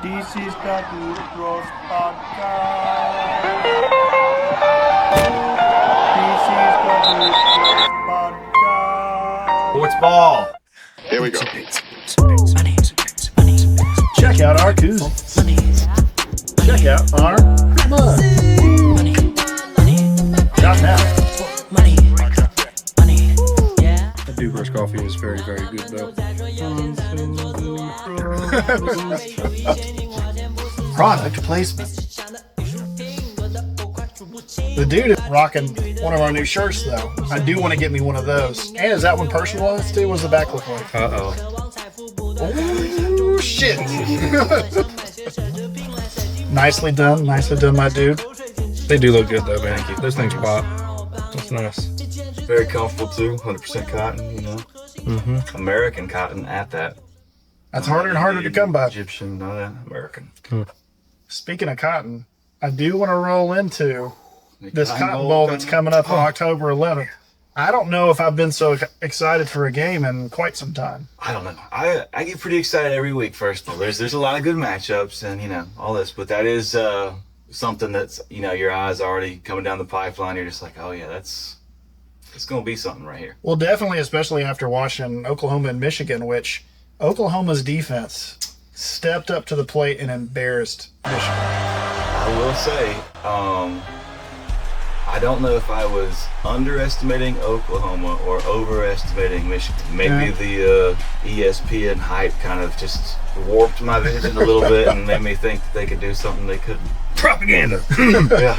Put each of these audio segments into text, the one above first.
This is the Dude Bros Podcast. This is the Dude Bros Podcast. Sports ball. Here we go. Check out our tunes. Check out our mug. Not now. The Dude Bros coffee is very, very good, though. Product placement. The dude is rocking one of our new shirts, though. I do want to get me one of those. And is that one personalized too? What's the back look like? Uh-oh. Oh, shit. Nicely done, my dude. They do look good, though, man. Those things pop. That's nice. Very comfortable too. 100% cotton, you know. Mm-hmm. American cotton at that. That's harder and harder to come by. Egyptian, not American. Speaking of cotton, I do want to roll into this Cotton Cotton Bowl Bowl that's coming up on October 11th. I don't know if I've been so excited for a game in quite some time. I don't know. I get pretty excited every week. First of all, there's a lot of good matchups and all this, but that is something that's your eyes already coming down the pipeline. You're just like, oh yeah, it's gonna be something right here. Well, definitely, especially after watching Oklahoma and Michigan, which Oklahoma's defense stepped up to the plate and embarrassed Michigan. I will say, I don't know if I was underestimating Oklahoma or overestimating Michigan. Maybe the ESPN hype kind of just warped my vision a little bit and made me think that they could do something they couldn't. Propaganda. Yeah.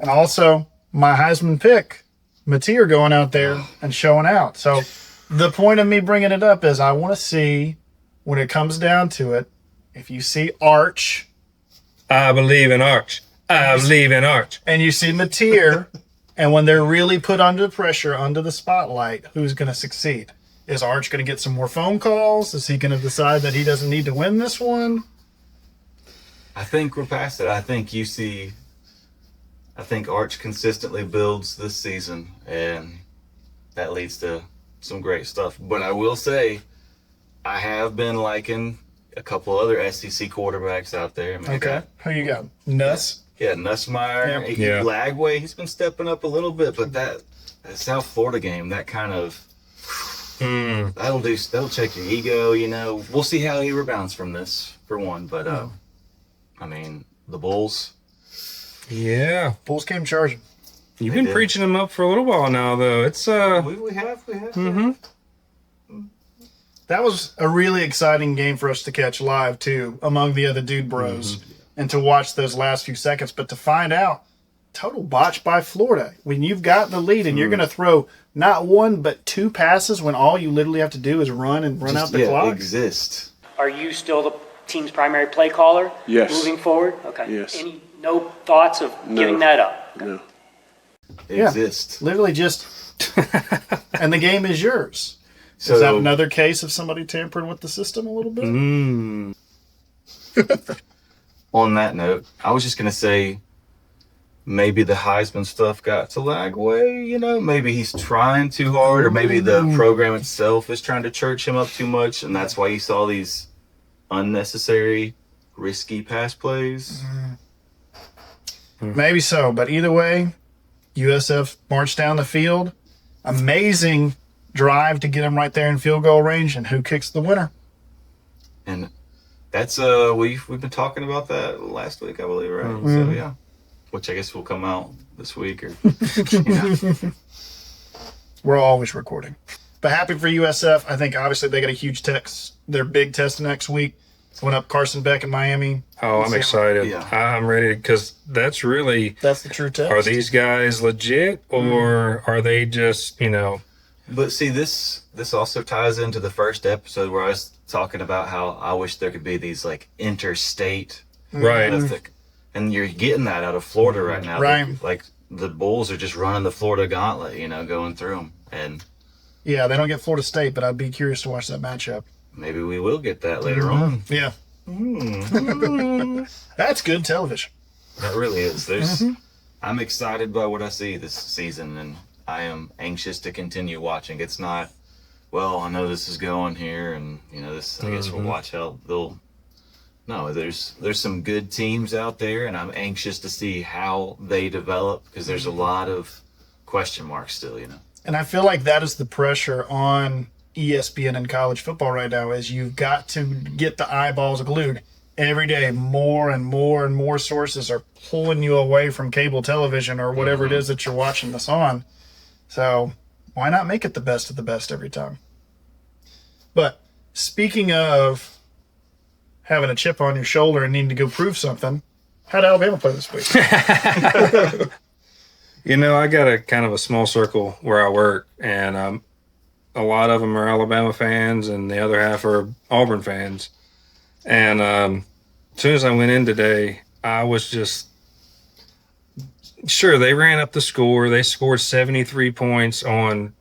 And also, my Heisman pick, Mateer, going out there and showing out. So the point of me bringing it up is I want to see, when it comes down to it, if you see Arch I believe in Arch. I believe in Arch. and you see Mateer, and when they're really put under pressure, under the spotlight, who's going to succeed? Is Arch going to get some more phone calls? Is he going to decide that he doesn't need to win this one? I think we're past it. I think Arch consistently builds this season, and that leads to some great stuff. But I will say, I have been liking a couple other SEC quarterbacks out there. I mean, Okay. Who you got? Nuss? Yeah, Nussmeier, Yeah. Lagway, he's been stepping up a little bit, but that South Florida game, that kind of that'll check your ego, We'll see how he rebounds from this, for one. But the Bulls. Yeah. Bulls came charging. You've They been did. preaching them up for a little while now, though. It's, We have. mm-hmm. That was a really exciting game for us to catch live, too, among the other dude bros, and to watch those last few seconds. But to find out, total botch by Florida. When you've got the lead and you're going to throw not one but two passes when all you literally have to do is run out the clock. Exist. Are you still the team's primary play caller? Yes. Moving forward? Okay. Yes. No thoughts of giving that up? No. Yeah. Exist. Literally just, and the game is yours. So Is that another case of somebody tampering with the system a little bit? on that note, I was just gonna say, maybe the Heisman stuff got to Lagway, maybe he's trying too hard, or maybe the program itself is trying to church him up too much, and that's why you saw these unnecessary, risky pass plays. Maybe so, but either way, USF marched down the field. Amazing drive to get them right there in field goal range, and who kicks the winner? And that's we've been talking about that last week, I believe, right? So yeah, which I guess will come out this week, or We're always recording. But happy for USF. I think obviously they got a huge test. Their big test next week. Went up Carson Beck in Miami. Oh, I'm excited. Yeah. I'm ready, because that's really, That's the true test. are these guys legit, or are they just, But see, this also ties into the first episode where I was talking about how I wish there could be these like interstate right? and you're getting that out of Florida right now. Right. Like the Bulls are just running the Florida gauntlet, going through them, and Yeah, they don't get Florida State, but I'd be curious to watch that matchup. maybe we will get that later on. Yeah. That's good television. That really is. I'm excited by what I see this season, and I am anxious to continue watching. It's not, well, I know this is going here, and this. I guess we'll watch how they'll no, there's some good teams out there, and I'm anxious to see how they develop because there's a lot of question marks still, you know. And I feel like that is the pressure on ESPN and college football right now is you've got to get the eyeballs glued. Every day, more and more and more sources are pulling you away from cable television or whatever it is that you're watching this on. So why not make it the best of the best every time? But speaking of having a chip on your shoulder and needing to go prove something, how'd Alabama play this week? You know, I got a kind of a small circle where I work, and a lot of them are Alabama fans, and the other half are Auburn fans. And as soon as I went in today, I was just sure they ran up the score. They scored 73 points on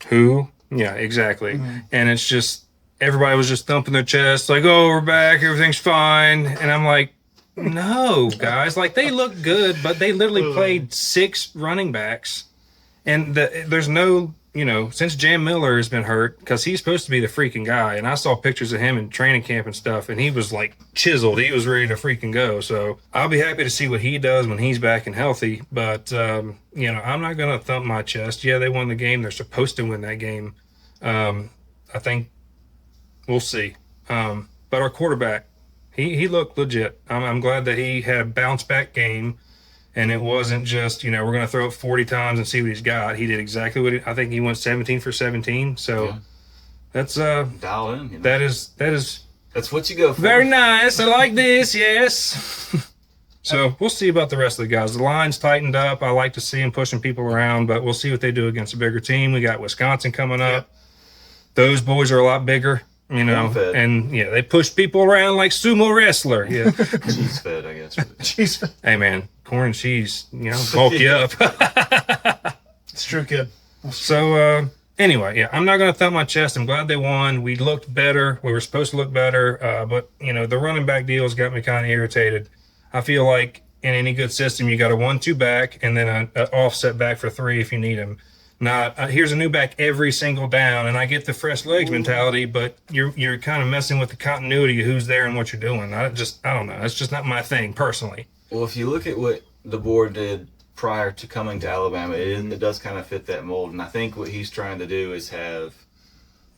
who? Yeah, exactly. Mm-hmm. And it's just everybody was just thumping their chest like, "Oh, we're back. Everything's fine." And I'm like, no, guys. Like, they look good, but they literally played 6 running backs. And there's no, you know, since Jam Miller has been hurt, because he's supposed to be the freaking guy. And I saw pictures of him in training camp and stuff, and he was like chiseled. He was ready to freaking go. So I'll be happy to see what he does when he's back and healthy. But, you know, I'm not going to thump my chest. Yeah, they won the game. They're supposed to win that game. I think we'll see. But our quarterback, he looked legit. I'm glad that he had a bounce back game. And it wasn't just, you know, we're going to throw it 40 times and see what he's got. He did exactly what I think he went 17 for 17. So that's dial in. You know? That is that's what you go for. Very nice. I like this. Yes. So we'll see about the rest of the guys. The line's tightened up. I like to see them pushing people around, but we'll see what they do against a bigger team. We got Wisconsin coming up. Yep. Those boys are a lot bigger. You know, and yeah, they push people around like sumo wrestler. Yeah, cheese fed, I guess. Cheese fed. Hey man, corn and cheese, you know, bulk you up. It's true, kid. So anyway, yeah, I'm not gonna thump my chest. I'm glad they won. We looked better. We were supposed to look better, but you know, the running back deals got me kind of irritated. I feel like in any good system, you got a 1-2 back and then an offset back for 3 if you need them. Not here's a new back every single down, and I get the fresh legs mentality, but you're kind of messing with the continuity of who's there and what you're doing. I don't know. It's just not my thing personally. Well, if you look at what the board did prior to coming to Alabama, it does kind of fit that mold, and I think what he's trying to do is have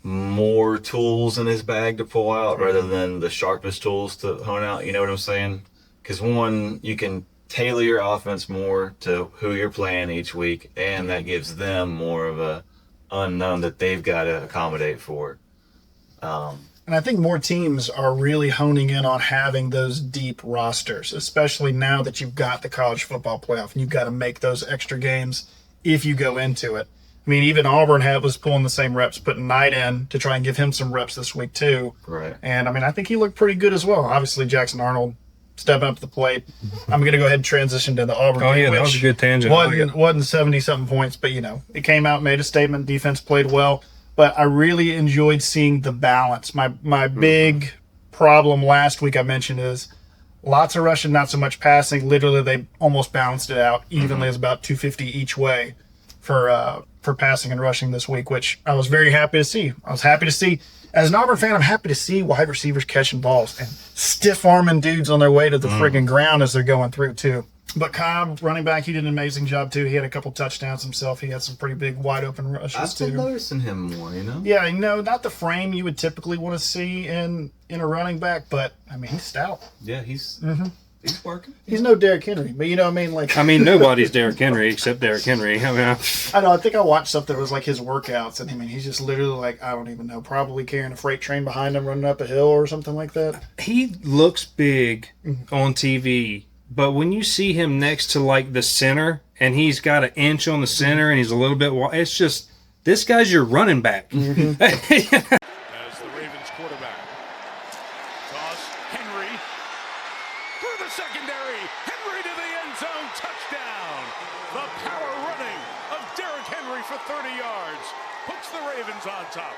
more tools in his bag to pull out rather than the sharpest tools to hone out. You know what I'm saying? Because one, you can tailor your offense more to who you're playing each week, and that gives them more of a unknown that they've got to accommodate for. And I think more teams are really honing in on having those deep rosters, especially now that you've got the college football playoff and you've got to make those extra games if you go into it. I mean, even Auburn was pulling the same reps, putting Knight in to try and give him some reps this week too. Right. And I mean, I think he looked pretty good as well. Obviously, Jackson Arnold stepping up to the plate. I'm going to go ahead and transition to the Auburn game. Oh, yeah, that was a good tangent. Wasn't 70-something points, but, you know, it came out, made a statement. Defense played well. But I really enjoyed seeing the balance. My big problem last week I mentioned is lots of rushing, not so much passing. Literally, they almost balanced it out evenly. It's about 250 each way for passing and rushing this week, which I was very happy to see. I was happy to see. As an Auburn fan, I'm happy to see wide receivers catching balls and stiff-arming dudes on their way to the friggin' ground as they're going through, too. But Cobb, running back, he did an amazing job, too. He had a couple touchdowns himself. He had some pretty big, wide-open rushes, I've been noticing him more, you know? Yeah, you know, not the frame you would typically want to see in a running back, but, I mean, he's stout. Yeah, he's working. He's no Derrick Henry, but you know what I mean? Like, I mean, nobody's Derrick Henry except Derrick Henry. I mean, I know. I think I watched something that was like his workouts, and I mean, he's just literally like, I don't even know, probably carrying a freight train behind him running up a hill or something like that. He looks big on TV, but when you see him next to like the center, and he's got an inch on the center, and he's a little bit wide, it's just, this guy's your running back. Mm-hmm. As the Ravens quarterback. Toss, Henry. Through the secondary. Henry to the end zone. Touchdown. The power running of Derrick Henry for 30 yards. Puts the Ravens on top.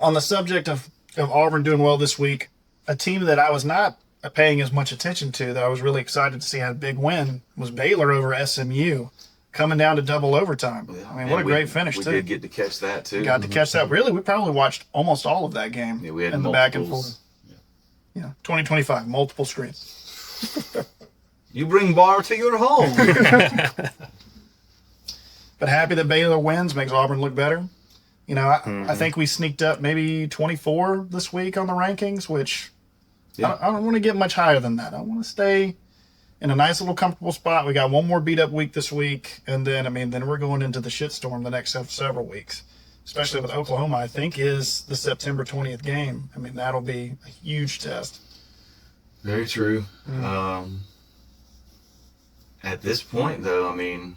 On the subject of Auburn doing well this week, a team that I was not paying as much attention to that I was really excited to see had a big win was Baylor over SMU. coming down to double overtime. I mean, what a great finish, we too. We did get to catch that, too. Got to catch that. Really, we probably watched almost all of that game Yeah, we had in the back and forth. Yeah, 2025, multiple screens. You bring bar to your home. But happy that Baylor wins, makes Auburn look better. You know, I think we sneaked up maybe 24 this week on the rankings, which I don't want to get much higher than that. I want to stay in a nice little comfortable spot. We got one more beat up week this week, and then we're going into the shitstorm the next several weeks, especially with Oklahoma. I think is the September 20th game. I mean, that'll be a huge test. Very true. At this point, though, I mean,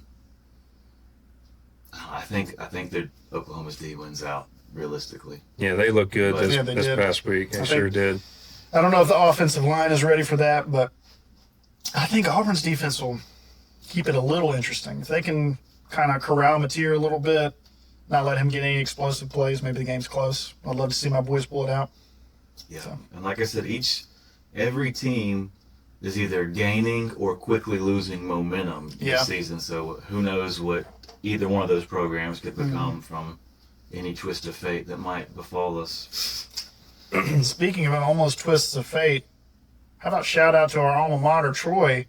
I think that Oklahoma's D wins out realistically. Yeah, they look good this did. past week. They sure did. I don't know if the offensive line is ready for that, but I think Auburn's defense will keep it a little interesting. If they can kind of corral Mateer a little bit, not let him get any explosive plays, maybe the game's close. I'd love to see my boys pull it out. Yeah, So. and like I said, every team is either gaining or quickly losing momentum this season. So who knows what either one of those programs could become from any twist of fate that might befall us. Speaking of almost twists of fate, how about shout out to our alma mater, Troy,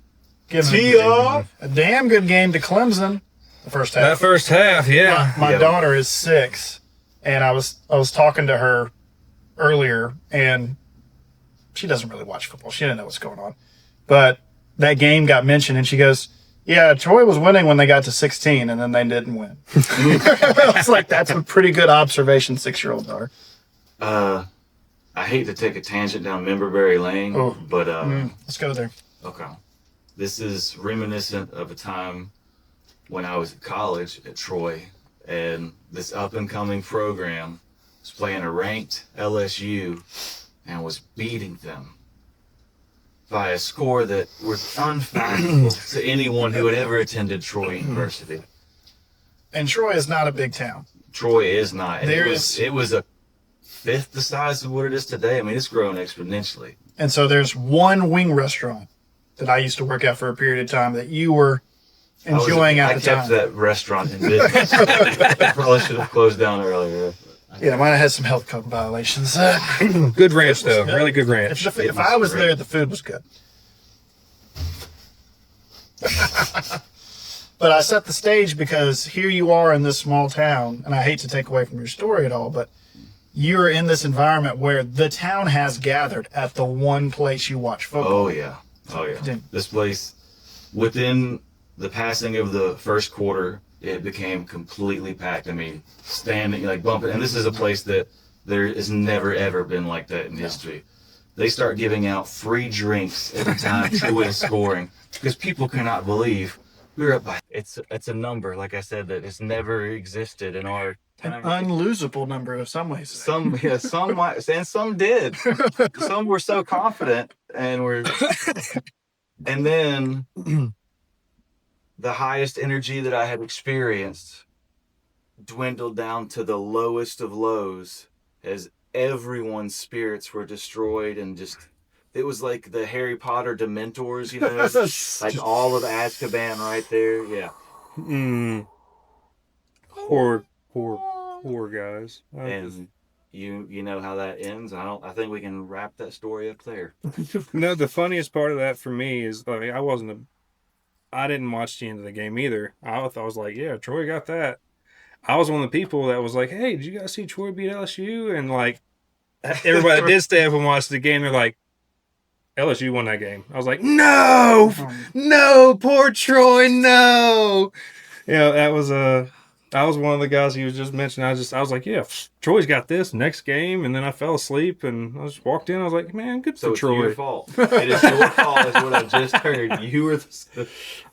giving a damn good game to Clemson the first half. That first half, yeah. My daughter is 6, and I was talking to her earlier, and she doesn't really watch football. She didn't know what's going on. But that game got mentioned, and she goes, yeah, Troy was winning when they got to 16, and then they didn't win. I was like, that's a pretty good observation, 6-year-old daughter. I hate to take a tangent down Memberberry Lane, but let's go there. Okay. This is reminiscent of a time when I was at college at Troy, and this up-and-coming program was playing a ranked LSU and was beating them by a score that was unfathomable to anyone who had ever attended Troy University. And Troy is not a big town. Troy is not. And There it was a fifth the size of what it is today. I mean, it's grown exponentially. And so there's one wing restaurant that I used to work at for a period of time that you were enjoying at the time. I kept that restaurant in business. Probably should have closed down earlier. Yeah, might have had some health code violations. Good ranch, though. Really good ranch. If I was there, the food was good. But I set the stage because here you are in this small town, and I hate to take away from your story at all, but you're in this environment where the town has gathered at the one place you watch football. Oh, yeah. This place, within the passing of the first quarter, it became completely packed. I mean, standing, like bumping. And this is a place that there has never, ever been like that in history. They start giving out free drinks every time Troy is scoring because people cannot believe we're up by. It's a number, like I said, that has never existed in our time. An unlosable number in some ways. Some might, and some did. Some were so confident, and then the highest energy that I had experienced dwindled down to the lowest of lows as everyone's spirits were destroyed, and just it was like the Harry Potter Dementors, you know, like all of Azkaban right there. Yeah. Poor guys. And you know how that ends. I think we can wrap that story up there. No, the funniest part of that for me is, I mean, I didn't watch the end of the game either. I was like, yeah, Troy got that. I was one of the people that was like, hey, did you guys see Troy beat LSU? And like everybody that did stay up and watch the game, they're like, LSU won that game. I was like, no, poor Troy, no. You know, I was one of the guys he was just mentioning. I was like, yeah, Troy's got this next game. And then I fell asleep and I just walked in. I was like, man, good for Troy. It's your fault. It is your fault is what I just heard. You were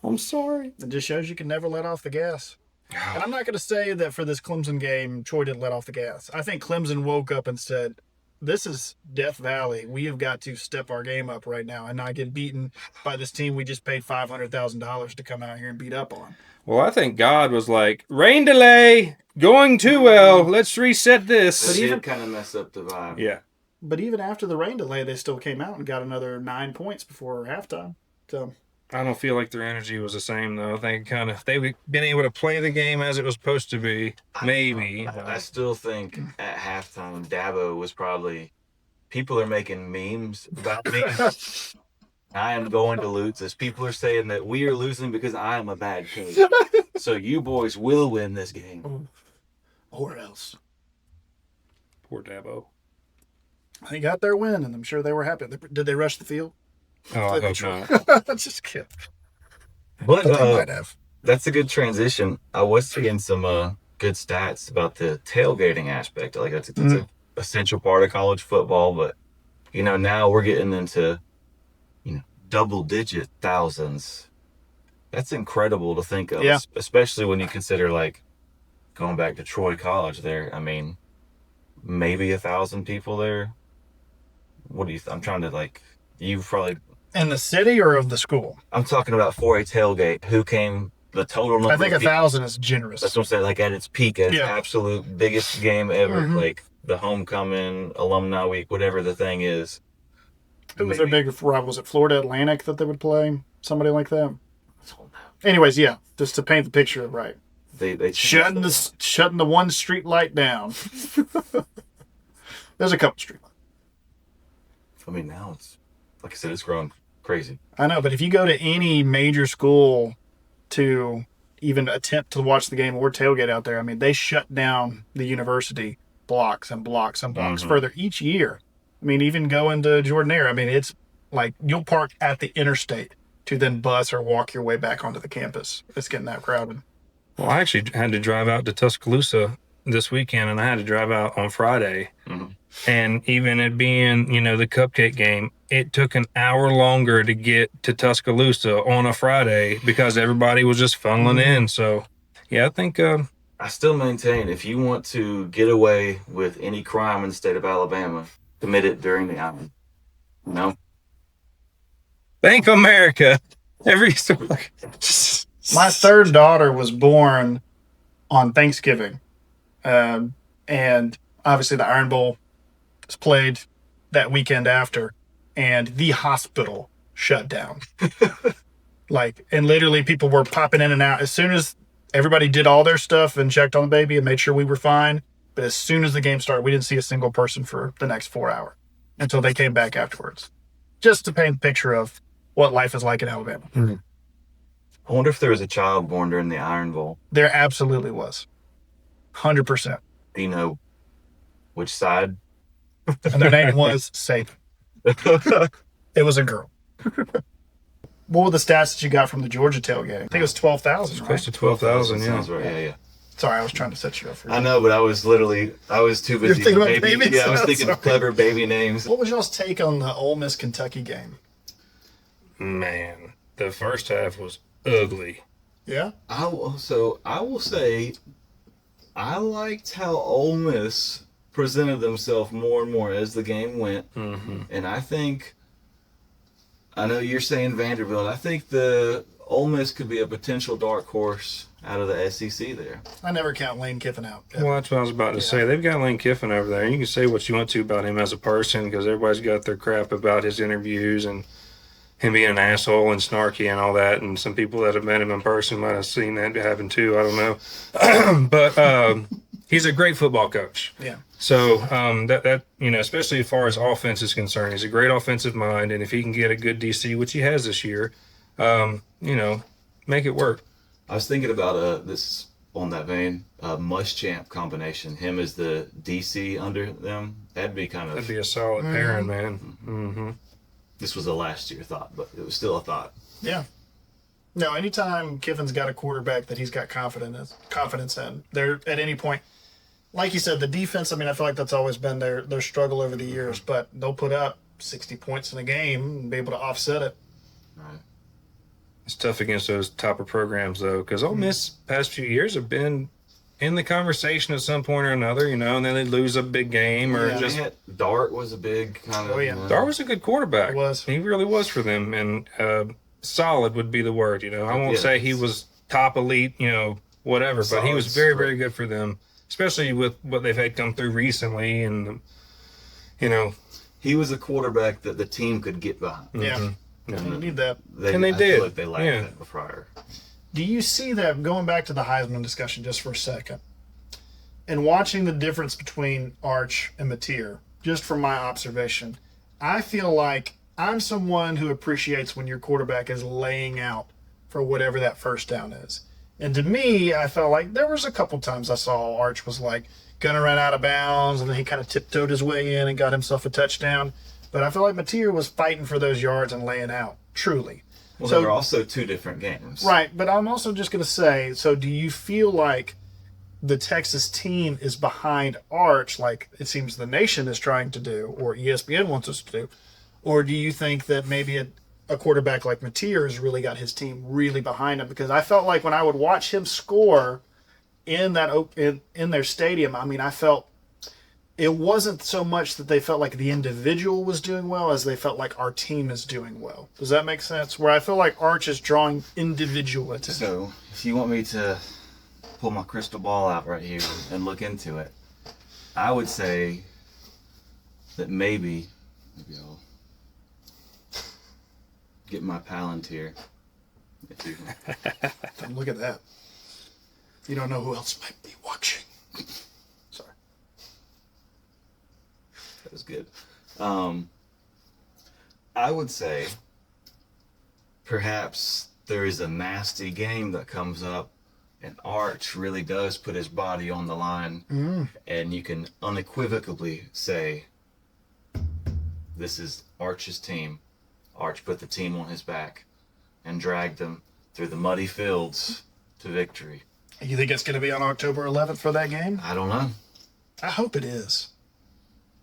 I'm sorry. It just shows you can never let off the gas. And I'm not going to say that for this Clemson game, Troy didn't let off the gas. I think Clemson woke up and said, this is Death Valley. We have got to step our game up right now and not get beaten by this team we just paid $500,000 to come out here and beat up on. Well, I think God was like, rain delay, going too well. Let's reset this. But even kind of mess up the vibe. Yeah. But even after the rain delay, they still came out and got another 9 points before halftime. So I don't feel like their energy was the same though. I think if they've been able to play the game as it was supposed to be, maybe. I still think at halftime, Dabo was probably. People are making memes about me. I am going to lose this. People are saying that we are losing because I am a bad coach. So you boys will win this game. Or else. Poor Dabo. They got their win, and I'm sure they were happy. Did they rush the field? Oh, I hope not. Just kidding. But They might have. that's a good transition. I was seeing some good stats about the tailgating aspect. Like that's an essential part of college football. But now we're getting into double-digit thousands. That's incredible to think of, especially when you consider like going back to Troy College. There, I mean, maybe 1,000 people there. What do you? I'm trying to like. You've probably. In the city or of the school? I'm talking about for a tailgate. Who came? The total number. I think 1,000 is generous. That's what I'm saying. Like at its peak, at its absolute biggest game ever, like the homecoming, alumni week, whatever the thing is. Who was their big rival? Was it Florida Atlantic that they would play? Somebody like that? Anyways, just to paint the picture right. They shutting the one street light down. There's a couple street lights. I mean, now it's like I said, it's growing crazy. I know, but if you go to any major school to even attempt to watch the game or tailgate out there, I mean, they shut down the university blocks and blocks and blocks further each year. I mean, even going to Jordan-Hare, I mean, it's like you'll park at the interstate to then bus or walk your way back onto the campus. It's getting that crowded. Well, I actually had to drive out to Tuscaloosa this weekend, and I had to drive out on Friday. And even it being, the cupcake game, it took an hour longer to get to Tuscaloosa on a Friday because everybody was just funneling in. So, I think... I still maintain if you want to get away with any crime in the state of Alabama, commit it during the hour. Thank America. My third daughter was born on Thanksgiving. And obviously the Iron Bowl was played that weekend after, and the hospital shut down. And literally people were popping in and out. As soon as everybody did all their stuff and checked on the baby and made sure we were fine, but as soon as the game started, we didn't see a single person for the next 4 hours until they came back afterwards. Just to paint the picture of what life is like in Alabama. I wonder if there was a child born during the Iron Bowl. There absolutely was. 100%. Do you know which side? And their name was Satan. It was a girl. What were the stats that you got from the Georgia tailgate? I think it was 12,000, right? Close to 12,000, yeah. Sounds right. Yeah. Sorry, I was trying to set you up for I know, but I was too busy. You're thinking about babies? Yeah, I was thinking of clever baby names. What was y'all's take on the Ole Miss Kentucky game? Man, the first half was ugly. Yeah? I will say I liked how Ole Miss presented themselves more and more as the game went. And I know you're saying Vanderbilt. I think the Ole Miss could be a potential dark horse out of the SEC there. I never count Lane Kiffin out. Well, that's what I was about to say. They've got Lane Kiffin over there. You can say what you want to about him as a person because everybody's got their crap about his interviews and him being an asshole and snarky and all that. And some people that have met him in person might have seen that happen too. I don't know. But he's a great football coach. Yeah. So that especially as far as offense is concerned, he's a great offensive mind. And if he can get a good DC, which he has this year, make it work. I was thinking about this on that vein, Muschamp combination. Him as the DC under them. That'd be a solid pairing, man. This was a last year thought, but it was still a thought. Yeah. No, anytime Kiffin's got a quarterback that he's got confidence in, they're at any point, like you said, the defense, I mean, I feel like that's always been their struggle over the years, but they'll put up 60 points in a game and be able to offset it. Right. It's tough against those topper programs, though, because Ole Miss past few years have been in the conversation at some point or another, and then they lose a big game or just. Dart was a big kind of. Oh, yeah. Dart was a good quarterback. He was. He really was for them, and solid would be the word. I won't say he was top elite, whatever, but he was very, very good for them, especially with what they've had come through recently, and He was a quarterback that the team could get behind. Yeah. You need that. And they I did. feel like they lacked Yeah. that prior. Do you see that, going back to the Heisman discussion just for a second, and watching the difference between Arch and Mateer, just from my observation, I feel like I'm someone who appreciates when your quarterback is laying out for whatever that first down is. And to me, I felt like there was a couple times I saw Arch was like going to run out of bounds, and then he kind of tiptoed his way in and got himself a touchdown. But I feel like Mateer was fighting for those yards and laying out, truly. Well, So- they were also two different games. Right, but I'm also just going to say, so do you feel like the Texas team is behind Arch, like it seems the nation is trying to do, or ESPN wants us to do? Or do you think that maybe a quarterback like Mateer has really got his team really behind him? Because I felt like when I would watch him score in their stadium, I mean, I felt it wasn't so much that they felt like the individual was doing well as they felt like our team is doing well. Does that make sense? Where I feel like Arch is drawing individual attention. So, if you want me to pull my crystal ball out right here and look into it, I would say that maybe I'll get my Palantir. Look at that. You don't know who else might be watching. Sorry. That was good. I would say perhaps there is a nasty game that comes up, and Arch really does put his body on the line, and you can unequivocally say, this is Arch's team. Arch put the team on his back and dragged them through the muddy fields to victory. You think it's going to be on October 11th for that game? I don't know. I hope it is.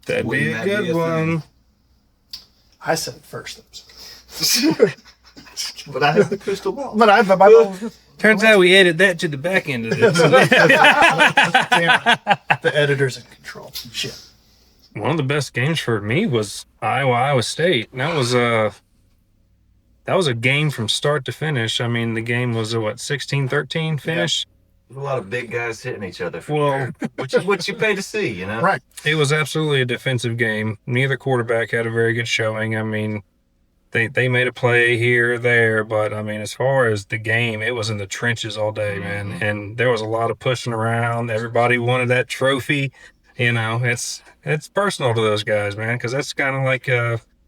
That'd be Wouldn't a that good be a one. thing? I said it first. But I have the crystal ball. But my ball was good. Turns out we added that to the back end of this. Damn it. The editor's in control. Shit. One of the best games for me was Iowa State. And that was a game from start to finish. I mean, the game was a 16-13 finish. There's a lot of big guys hitting each other. Well, Which is what you pay to see, you know? Right. it was absolutely a defensive game. Neither quarterback had a very good showing. I mean, they made a play here or there, but I mean, as far as the game, it was in the trenches all day, man. And there was a lot of pushing around. Everybody wanted that trophy. You know, it's personal to those guys, man, because that's kind of like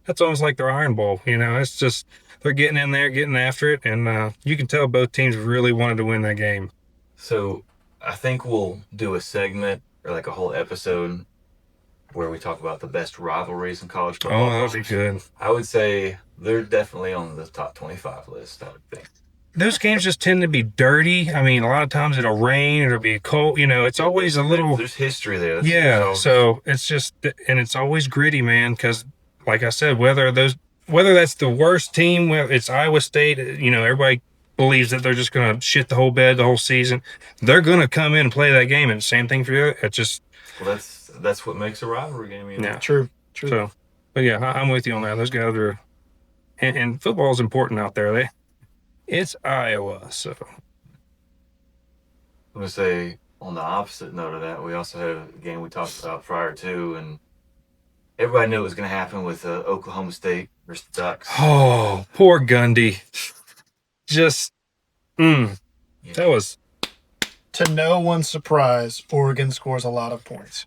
that's almost like their Iron Bowl. You know, it's just they're getting in there, getting after it, and you can tell both teams really wanted to win that game. So I think we'll do a segment or like a whole episode where we talk about the best rivalries in college football. Oh, that would be good. I would say they're definitely on the top 25 list, I would think. Those games just tend to be dirty. I mean, a lot of times it'll rain, it'll be cold. You know, it's always a little. There's history there. Yeah, so it's just, and it's always gritty, man, because like I said, whether that's the worst team, whether it's Iowa State, you know, everybody believes that they're just going to shit the whole bed the whole season. They're going to come in and play that game, and the same thing for you. It's just, Well, that's what makes a rivalry game. You know? yeah. True. So, but yeah, I'm with you on that. Those guys are, and football is important out there. It's Iowa, so. I'm going to say on the opposite note of that, we also had a game we talked about prior to, and everybody knew it was going to happen with Oklahoma State versus the Ducks. Oh, poor Gundy. Just, that was. To no one's surprise, Oregon scores a lot of points.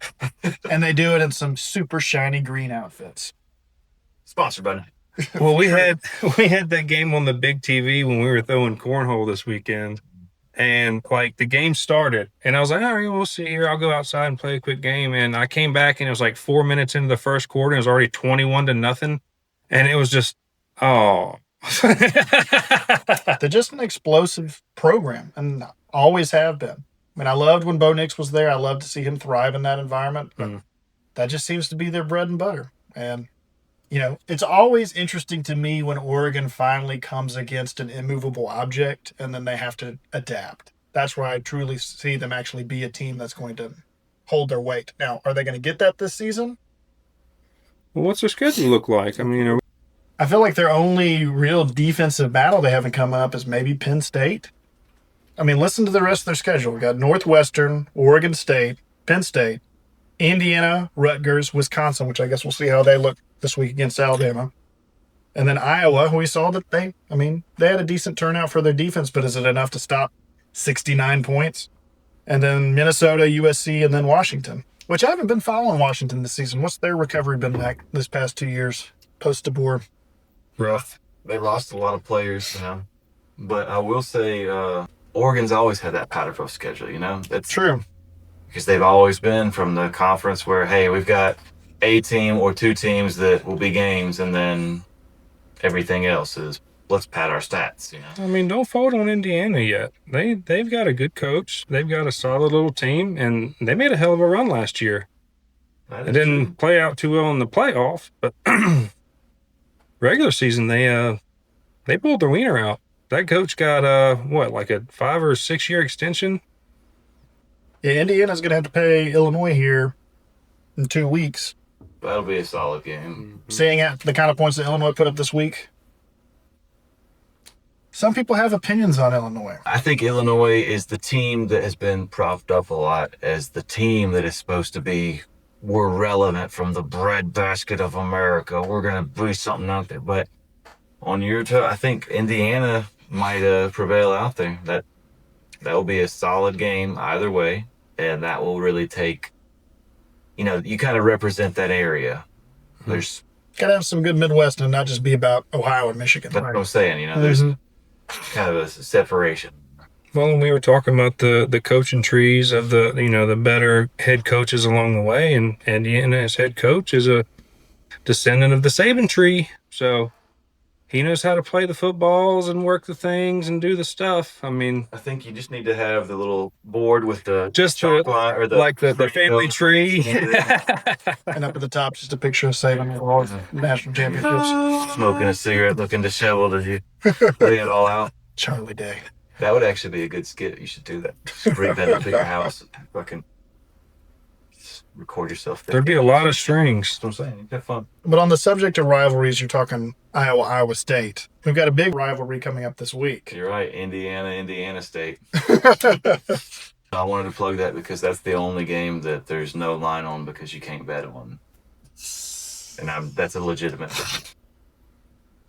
And they do it in some super shiny green outfits. Sponsored by Nike. Well, we had that game on the big TV when we were throwing cornhole this weekend, and like the game started, and I was like, all right, we'll see here. I'll go outside and play a quick game. And I came back, and it was like 4 minutes into the first quarter, and it was already 21-0, and it was just, oh. They're just an explosive program, and always have been. I mean, I loved when Bo Nix was there. I loved to see him thrive in that environment. But that just seems to be their bread and butter. And you know, it's always interesting to me when Oregon finally comes against an immovable object and then they have to adapt. That's where I truly see them actually be a team that's going to hold their weight. Now, are they going to get that this season? Well, what's their schedule look like? I mean, I feel like their only real defensive battle they haven't come up is maybe Penn State. I mean, listen to the rest of their schedule. We got Northwestern, Oregon State, Penn State, Indiana, Rutgers, Wisconsin, which I guess we'll see how they look this week against Alabama. And then Iowa, we saw that they had a decent turnout for their defense, but is it enough to stop 69 points? And then Minnesota, USC, and then Washington, which I haven't been following Washington this season. What's their recovery been like this past 2 years post-DeBoer? Rough. They lost a lot of players, but I will say Oregon's always had that powder puff schedule, That's True. because they've always been from the conference where, hey, we've got a team or two teams that will be games, and then everything else is let's pad our stats. I mean, don't fold on Indiana yet. They've got a good coach. They've got a solid little team, and they made a hell of a run last year. It didn't play out too well in the playoff, but regular season they pulled their wiener out. That coach got like a 5 or 6 year extension. Yeah, Indiana's going to have to pay Illinois here in 2 weeks. That'll be a solid game. Seeing at the kind of points that Illinois put up this week. Some people have opinions on Illinois. I think Illinois is the team that has been propped up a lot as the team that is supposed to be, we're relevant from the breadbasket of America. We're going to be something out there. But on your I think Indiana might prevail out there. That will be a solid game either way. And that will really take, you kind of represent that area. There's Got to have some good Midwest and not just be about Ohio and Michigan. That's what I'm saying. There's kind of a separation. Well, and we were talking about the coaching trees of the better head coaches along the way, and Indiana's head coach is a descendant of the Saban tree, so he knows how to play the footballs and work the things and do the stuff. I mean, I think you just need to have the little board with the just chalk line or the family tree. And up at the top, just a picture of Saban with all the national championships. Smoking a cigarette, looking disheveled as you lay it all out. Charlie Day. That would actually be a good skit. You should do that. Just bring that up to your house. Fucking record yourself there. There'd be a lot of strings. That's what I'm saying. You have fun. But on the subject of rivalries, you're talking Iowa State. We've got a big rivalry coming up this week. You're right. Indiana State. I wanted to plug that because that's the only game that there's no line on because you can't bet on. And that's a legitimate.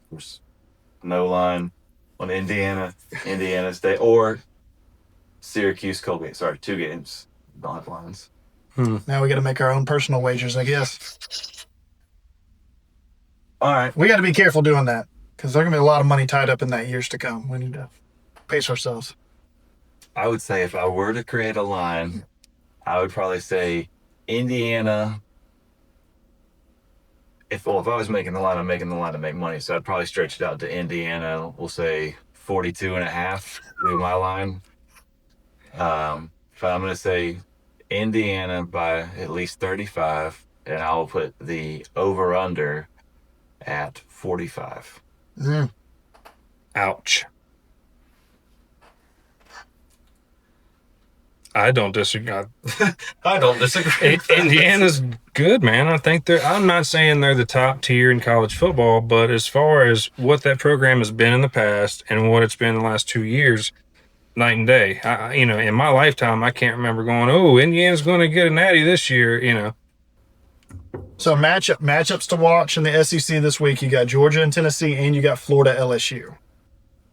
There's no line on Indiana State or Syracuse Colgate. Sorry, 2 games. Don't have lines. Now we got to make our own personal wagers, I guess. All right. We got to be careful doing that because there's going to be a lot of money tied up in that years to come. We need to pace ourselves. I would say if I were to create a line, I would probably say Indiana. If I was making the line, I'm making the line to make money. So I'd probably stretch it out to Indiana. We'll say 42.5 would be my line. But I'm going to say Indiana by at least 35, and I'll put the over-under at 45. Ouch. I don't disagree. I don't disagree. Indiana's good, man. I think I'm not saying they're the top tier in college football, but as far as what that program has been in the past and what it's been the last 2 years, night and day. In my lifetime, I can't remember going, oh, Indiana's going to get a natty this year, So matchups to watch in the SEC this week. You got Georgia and Tennessee, and you got Florida LSU.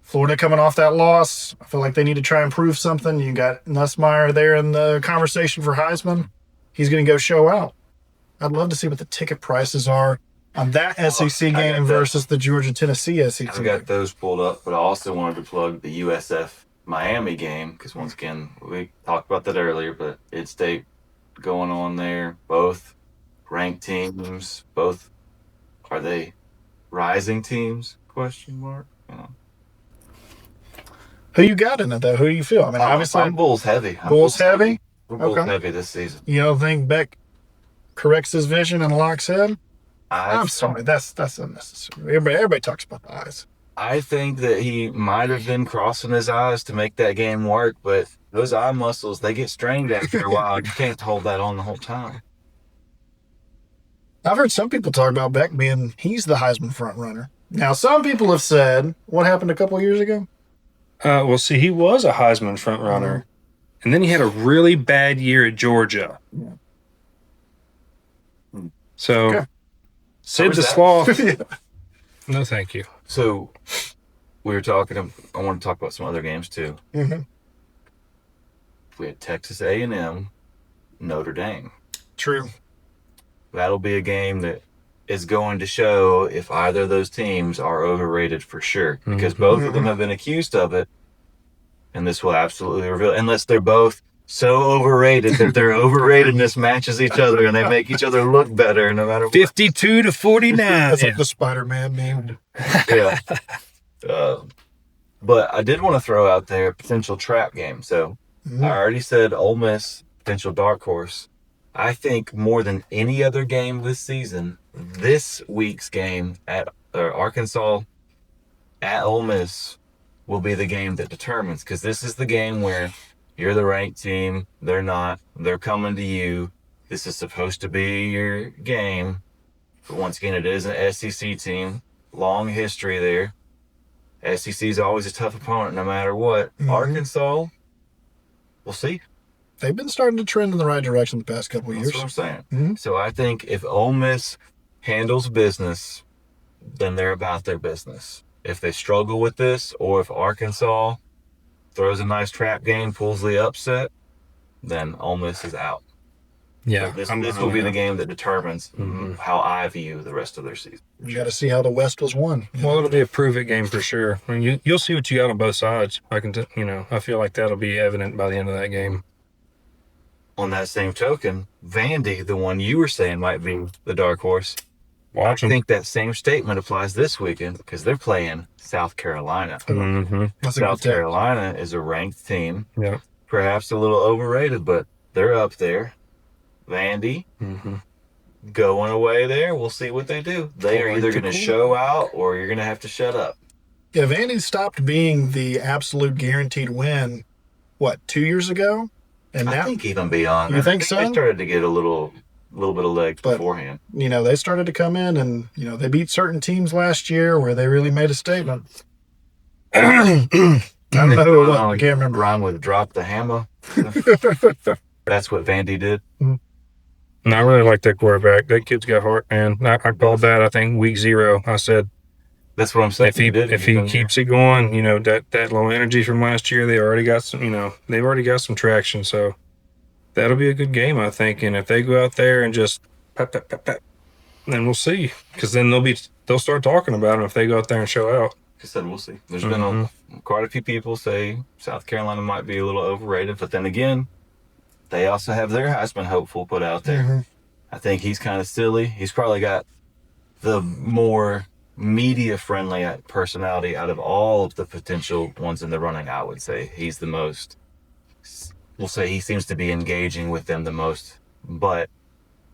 Florida coming off that loss. I feel like they need to try and prove something. You got Nussmeier there in the conversation for Heisman. He's going to go show out. I'd love to see what the ticket prices are on that SEC game versus the Georgia-Tennessee SEC I've got those pulled up, but I also wanted to plug the USF Miami game because, once again, we talked about that earlier, but in-state going on there. Both ranked teams. Both, are they rising teams? Question mark. Who you got in it, though? Who do you feel? I mean, obviously, I'm Bulls heavy. Bulls heavy? We're Bulls Okay. heavy this season. You don't think Beck corrects his vision and locks in? I'm sorry, that's unnecessary. Everybody talks about the eyes. I think that he might have been crossing his eyes to make that game work, but those eye muscles, they get strained after a while. You can't hold that on the whole time. I've heard some people talk about Beck being he's the Heisman front runner. Now, some people have said, what happened a couple of years ago? Well, see, he was a Heisman front runner, and then he had a really bad year at Georgia. So, Okay. Sid the that? Sloth, No, thank you. So we were talking. I want to talk about some other games too. Mm-hmm. We had Texas A&M, Notre Dame. True. That'll be a game that is going to show if either of those teams are overrated for sure, because both of them have been accused of it, and this will absolutely reveal, unless they're both so overrated that their overratedness matches each other and they make each other look better no matter what. 52-49. That's like the Spider-Man meme. Yeah. But I did want to throw out there a potential trap game. So I already said Ole Miss, potential dark horse. I think more than any other game this season, this week's game at Arkansas at Ole Miss will be the game that determines, because this is the game where you're the ranked team, they're not, they're coming to you. This is supposed to be your game. But once again, it is an SEC team, long history there. SEC is always a tough opponent no matter what. Arkansas, we'll see. They've been starting to trend in the right direction the past couple of years. That's what I'm saying. So I think if Ole Miss handles business, then they're about their business. If they struggle with this, or if Arkansas throws a nice trap game, pulls the upset, then Ole Miss is out. Yeah. This will be the game that determines how I view the rest of their season. You got to see how the West was won. Well, it'll be a prove-it game for sure. I mean, you'll see what you got on both sides. I feel like that'll be evident by the end of that game. On that same token, Vandy, the one you were saying might be the dark horse, I think that same statement applies this weekend because they're playing South Carolina. South Carolina is a ranked team. Yeah. Perhaps a little overrated, but they're up there. Vandy, going away there. We'll see what they do. They are either going to show out or you're going to have to shut up. Yeah, Vandy stopped being the absolute guaranteed win, 2 years ago? And now, I think even beyond. You think so? They started to get a little bit of legs beforehand. They started to come in and, they beat certain teams last year where they really made a statement. I don't know who it was. I can't remember. Rhyme with drop the hammer. That's what Vandy did. And I really like that quarterback. That kid's got heart, man. I called that, I think, week 0. I said, that's what I'm saying. If he keeps it going, that low energy from last year, they already got some, they've already got some traction. So that'll be a good game, I think. And if they go out there and just pep, then we'll see. Because then they'll start talking about them if they go out there and show out. Like I said, we'll see. There's been quite a few people say South Carolina might be a little overrated, but then again, they also have their Heisman hopeful put out there. I think he's kind of silly. He's probably got the more media-friendly personality out of all of the potential ones in the running. I would say he's the most. We'll say he seems to be engaging with them the most. But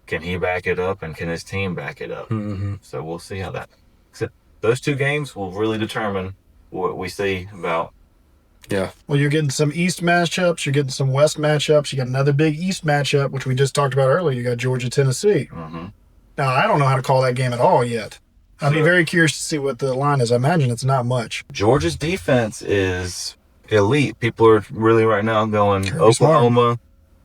can he back it up, and can his team back it up? So we'll see how that. Those two games will really determine what we see about. Yeah. Well, you're getting some East matchups. You're getting some West matchups. You got another big East matchup, which we just talked about earlier. You got Georgia, Tennessee. Now, I don't know how to call that game at all yet. I'd be very curious to see what the line is. I imagine it's not much. Georgia's defense is elite. People are really right now going Oklahoma,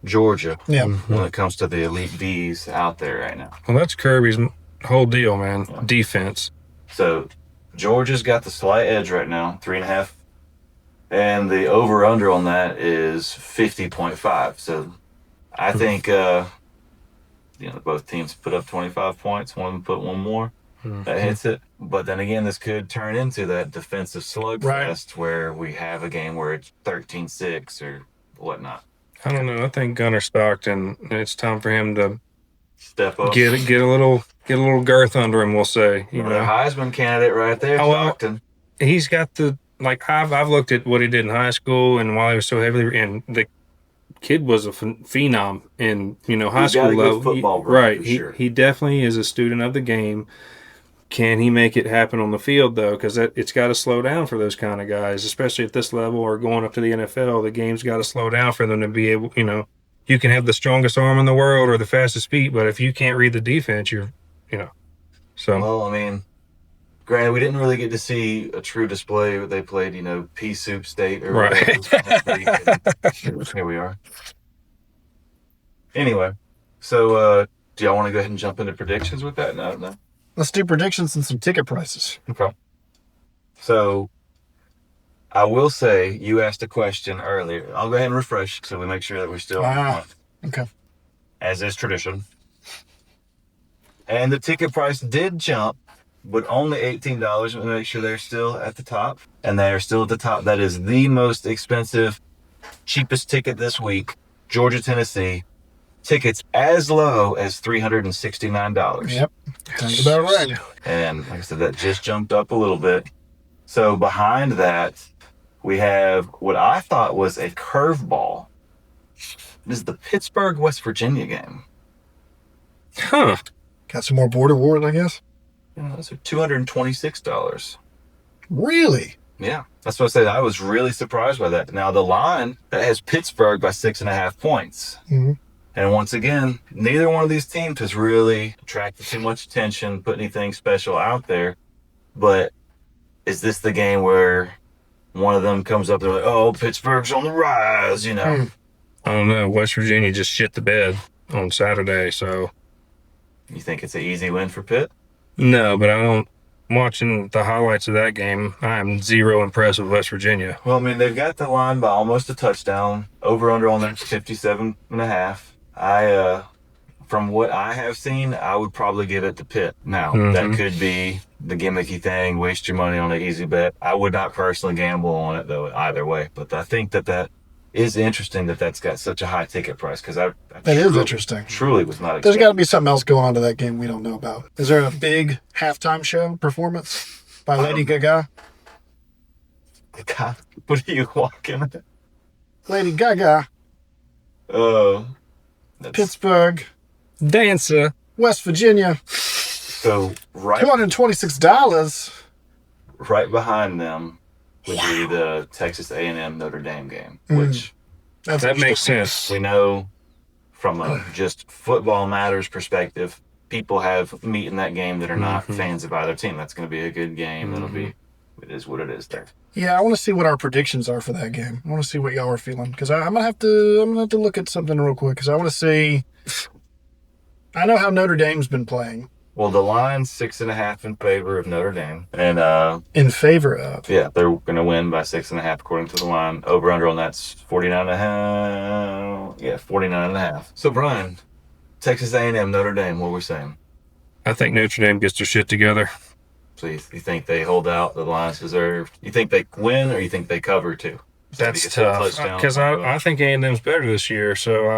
Georgia. Yeah. When it comes to the elite D's out there right now. Well, that's Kirby's whole deal, man. Defense. So Georgia's got the slight edge right now, 3.5. And the over-under on that is 50.5. So I think, both teams put up 25 points. One of them put one more. That hits it. But then again, this could turn into that defensive slugfest where we have a game where it's 13-6 or whatnot. I don't know. I think Gunnar Stockton, it's time for him to step up. Get a little girth under him, we'll say. The Heisman candidate right there, Stockton. He's got I've looked at what he did in high school and while he was so heavily, and the kid was a phenom in high school level. Football right. Sure. He definitely is a student of the game. Can he make it happen on the field though? Because it's got to slow down for those kind of guys, especially at this level or going up to the NFL. The game's got to slow down for them to be able. You can have the strongest arm in the world or the fastest feet, but if you can't read the defense, So. Well, I mean, granted, we didn't really get to see a true display. They played, Pea Soup State or whatever. Here we are. Anyway, so do y'all want to go ahead and jump into predictions with that? No. Let's do predictions and some ticket prices. Okay. So, I will say, you asked a question earlier. I'll go ahead and refresh so we make sure that we're still on point, Okay. as is tradition. And the ticket price did jump, but only $18. Let me make sure they're still at the top. And they are still at the top. That is the most expensive, cheapest ticket this week. Georgia, Tennessee. Tickets as low as $369. Yep. Sounds about right. And like I said, that just jumped up a little bit. So behind that, we have what I thought was a curveball. This is the Pittsburgh, West Virginia game. Huh. Got some more border wars, I guess. Yeah, those are $226. Really? Yeah, that's what I said. I was really surprised by that. Now the line that has Pittsburgh by 6.5 points. Mm-hmm. And once again, neither one of these teams has really attracted too much attention, put anything special out there. But is this the game where one of them comes up, they're like, oh, Pittsburgh's on the rise, you know? I don't know. West Virginia just shit the bed on Saturday, so. You think it's an easy win for Pitt? No, but I don't. Watching the highlights of that game, I am zero impressed with West Virginia. Well, I mean, they've got the line by almost a touchdown. Over under on there, 57.5. From what I have seen, I would probably give it to Pitt. Now, that could be the gimmicky thing, waste your money on an easy bet. I would not personally gamble on it, though, either way. But I think that is interesting that's got such a high ticket price, because I That is interesting. truly was not There's expecting. got to be something else going on to that game we don't know about. Is there a big halftime show performance by Lady Gaga? God, what are you walking? Lady Gaga, That's- Pittsburgh, Dancer. West Virginia, so right $226. right behind them would be the Texas A&M Notre Dame game, which That Makes sense. we know from a just football matters perspective, people have meat in that game that are not fans of either team. That's going to be a good game. That'll be, it is what it is there. Yeah, I want to see what our predictions are for that game. I want to see what y'all are feeling, because I'm gonna have to look at something real quick, because I want to see. I know how Notre Dame's been playing. Well, the line's 6.5 in favor of Notre Dame, and In favor of. yeah, they're going to win by 6.5 according to the line. Over under on that's 49.5. Yeah, 49.5. So Brian, Texas A&M Notre Dame, what we're saying? I think Notre Dame gets their shit together. Please, you think they hold out? The line's deserved. You think they win, or you think they cover too? That's Maybe a tough, touchdown. because I think A&M's better this year, so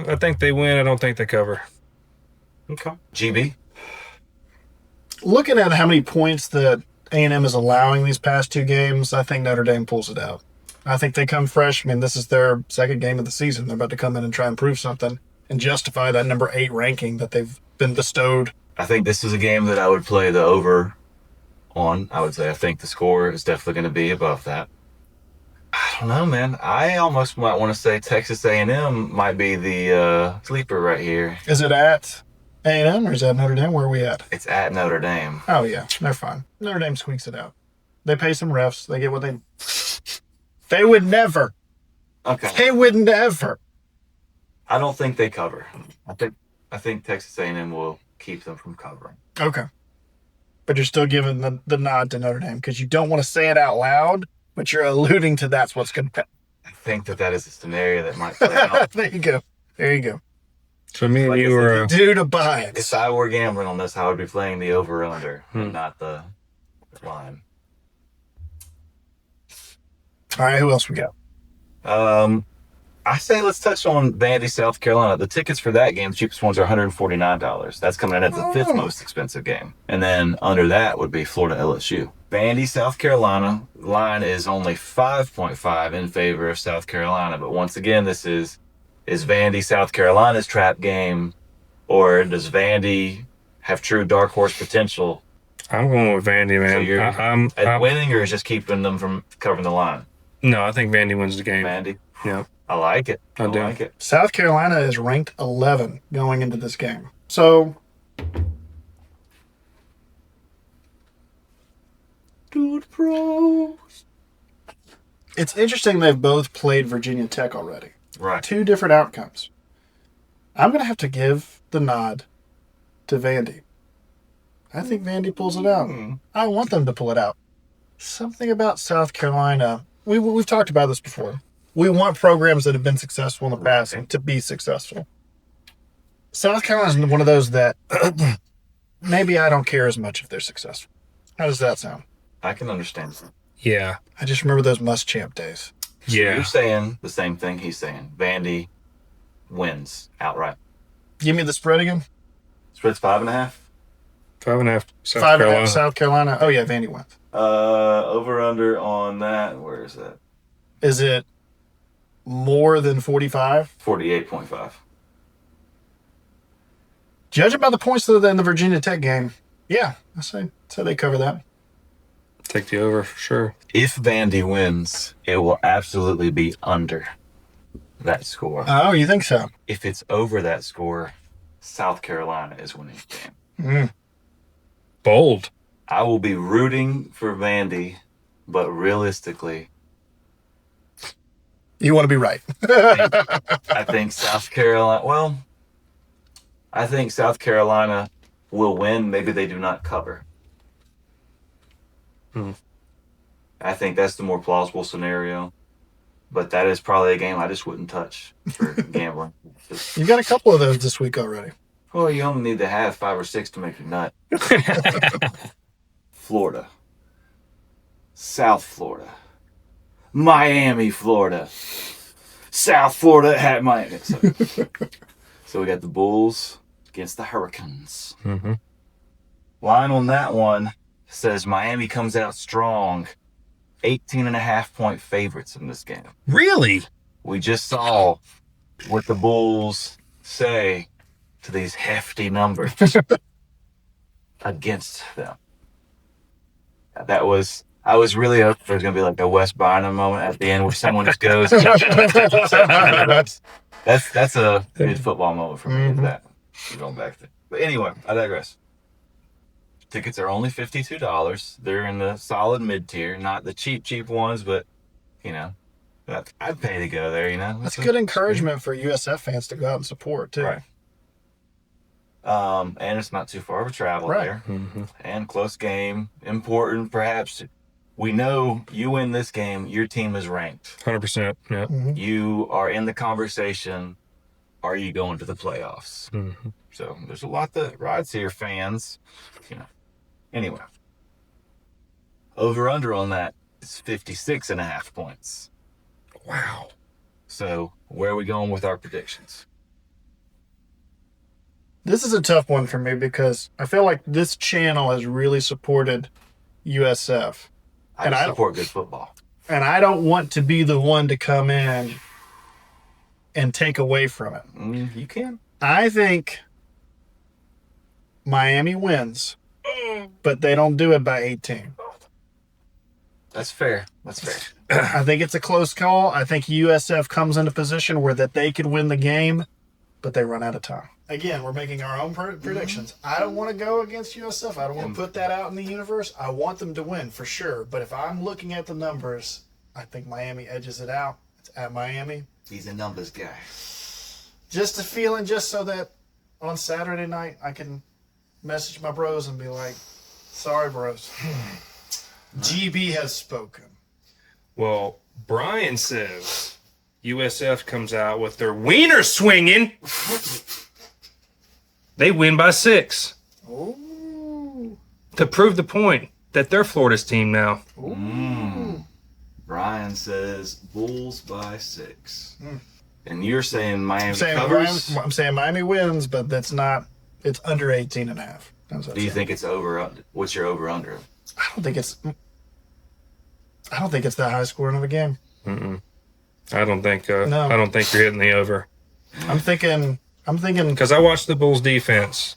I think they win. I don't think they cover. Okay. GB. Looking at how many points that A&M is allowing these past two games, I think Notre Dame pulls it out. I think they come fresh. I mean, this is their second game of the season. They're about to come in and try and prove something and justify that number 8 ranking that they've been bestowed. I think this is a game that I would play the over on. I would say I think the score is definitely going to be above that. I don't know, man. I almost might want to say Texas A&M might be the sleeper right here. Is it at A&M or is that Notre Dame? Where are we at? It's at Notre Dame. Oh, yeah. They're fine. Notre Dame squeaks it out. They pay some refs. They get what they... They would never. Okay. They would never. I don't think they cover. I think Texas A&M will keep them from covering. Okay. But you're still giving the nod to Notre Dame because you don't want to say it out loud, but you're alluding to that's what's going to... I think that is a scenario that might play out. There you go. There you go. So me and Like I you said, were... Dude abides. If I were gambling on this, I would be playing the over-under, not the line. All right, who else we got? I say let's touch on Vandy, South Carolina. The tickets for that game, the cheapest ones are $149. That's coming in at the 5th most expensive game. And then under that would be Florida LSU. Vandy, South Carolina, line is only 5.5 in favor of South Carolina. But once again, this is Vandy, South Carolina's trap game, or does Vandy have true dark horse potential? I'm going with Vandy, man. So you're I'm winning, or is just keeping them from covering the line? No, I think Vandy wins the game. Vandy? Yeah. I like it. I do. like it. South Carolina is ranked 11 going into this game. So, Dude, bro. it's interesting they've both played Virginia Tech already. Right. 2 different outcomes. I'm going to have to give the nod to Vandy. I think Vandy pulls it out. I want them to pull it out. Something about South Carolina. We've talked about this before. We want programs that have been successful in the past to be successful. South Carolina is one of those that maybe I don't care as much if they're successful. How does that sound? I can understand. Yeah. I just remember those Muschamp days. So Yeah. you're saying the same thing he's saying. Vandy wins outright. Give me the spread again. Spread's 5.5. 5.5. South 5.5 Carolina. South Carolina. Oh, yeah, Vandy wins. Over under on that. Where is that? Is it more than 45? 48.5. Judging by the points in the Virginia Tech game, yeah, I say they cover that. Take the over for sure. If Vandy wins, it will absolutely be under that score. Oh, you think so? If it's over that score, South Carolina is winning the game. Bold. I will be rooting for Vandy, but realistically, You want to be right. I think South Carolina. Well, I think South Carolina will win. Maybe they do not cover. I think that's the more plausible scenario. But that is probably a game I just wouldn't touch for gambling. You got a couple of those this week already. Well, you only need to have 5 or 6 to make you nut. Florida. South Florida. Miami, Florida. South Florida at Miami. So we got the Bulls against the Hurricanes. Line on that one says Miami comes out strong. 18.5-point favorites in this game. Really? We just saw what the Bulls say to these hefty numbers against them. I was really hoping there was going to be like a Wes Bynum moment at the end where someone just goes. That's a good football moment for me. Is that going back there? But anyway, I digress. Tickets are only $52. They're in the solid mid-tier, not the cheap ones, but, you know, I'd pay to go there, you know. That's good encouragement for USF fans to go out and support, too. Right. And it's not too far of a travel there. And close game, important perhaps. We know you win this game, your team is ranked. 100%. Yeah. You are in the conversation. Are you going to the playoffs? So there's a lot that rides here, fans. You know. Anyway. Over under on that is 56.5 points. Wow. So where are we going with our predictions? This is a tough one for me because I feel like this channel has really supported USF. I support good football. And I don't want to be the one to come in and take away from it. You can. I think Miami wins, but they don't do it by 18. That's fair. That's fair. I think it's a close call. I think USF comes in a position where that they could win the game, but they run out of time. Again, we're making our own predictions. I don't want to go against USF. I don't want to put that out in the universe. I want them to win for sure. But if I'm looking at the numbers, I think Miami edges it out. It's at Miami. He's a numbers guy. Just a feeling, just so that on Saturday night I can message my bros and be like, sorry, bros. GB has spoken. Well, Brian says USF comes out with their wiener swinging. They win by 6. Ooh. To prove the point that they're Florida's team now. Brian says Bulls by 6. And you're saying Miami covers? I'm saying Miami wins, but that's not. It's under 18.5. Do you think it's over? What's your over under? I don't think it's that high scoring of a game. I don't think. No. I don't think you're hitting the over. I'm thinking Because I watched the Bulls defense.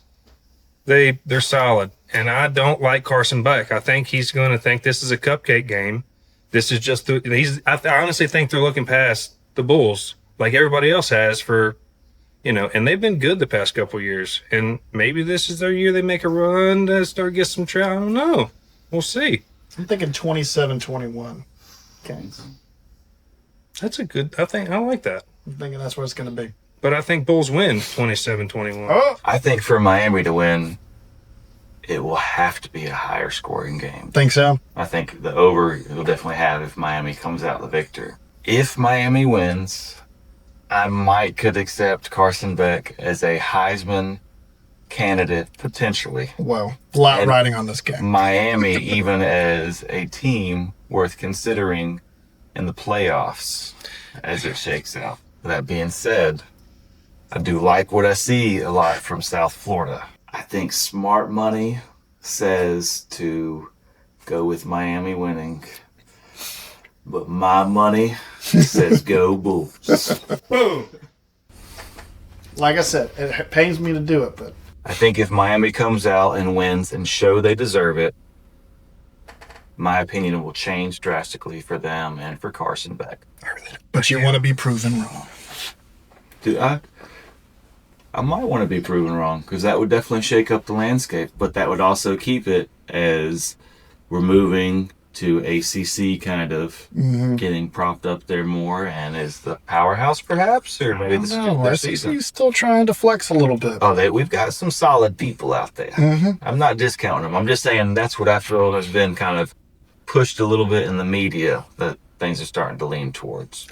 They're solid. And I don't like Carson Beck. I think he's going to think this is a cupcake game. This is just I honestly think they're looking past the Bulls like everybody else has for, and they've been good the past couple of years. And maybe this is their year they make a run to start get some try. I don't know. We'll see. I'm thinking 27-21. Okay. That's a good. I like that. I'm thinking that's what it's going to be. but I think Bulls win 27-21. Oh, I think for Miami to win, it will have to be a higher scoring game. think so. I think the over will definitely have if Miami comes out the victor. If Miami wins, I could accept Carson Beck as a Heisman candidate, potentially. Well, a lot And riding on this game. Miami even as a team worth considering in the playoffs as it shakes out. That being said, I do like what I see a lot from South Florida. I think smart money says to go with Miami winning, but my money says go Bulls. Boom. Like I said, it pains me to do it, but I think if Miami comes out and wins and show they deserve it, my opinion will change drastically for them and for Carson Beck. you want to be proven wrong. Dude, I might want to be proven wrong because that would definitely shake up the landscape, but that would also keep it as we're moving to ACC kind of getting propped up there more and is the powerhouse perhaps, or maybe this is No, their SEC season. is still trying to flex a little bit. Oh, we've got some solid people out there. I'm not discounting them. I'm just saying that's what I feel has been kind of pushed a little bit in the media that things are starting to lean towards.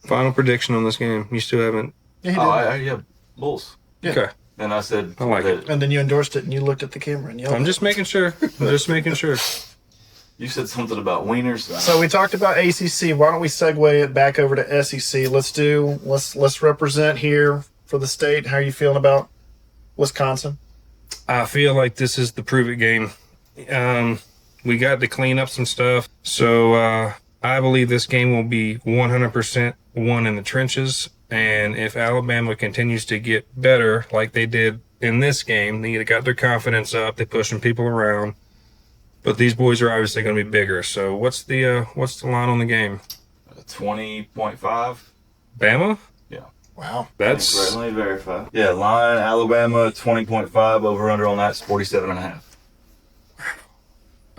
Final prediction on this game. You still haven't. Yeah, he did. Yeah, Bulls. Yeah. Okay. And I said, I like that- And then you endorsed it and you looked at the camera and yelled. I'm just making sure. You said something about wieners. So we talked about ACC. Why don't we segue it back over to SEC? Let's represent here for the state. How are you feeling about Wisconsin? I feel like this is the prove it game. We got to clean up some stuff. So I believe this game will be 100% won in the trenches. And if Alabama continues to get better like they did in this game, they got their confidence up, they're pushing people around. But these boys are obviously going to be bigger. So what's the line on the game? 20.5. Bama? Wow. That's Let me verify. Yeah, line Alabama 20.5, over under on that's 47.5.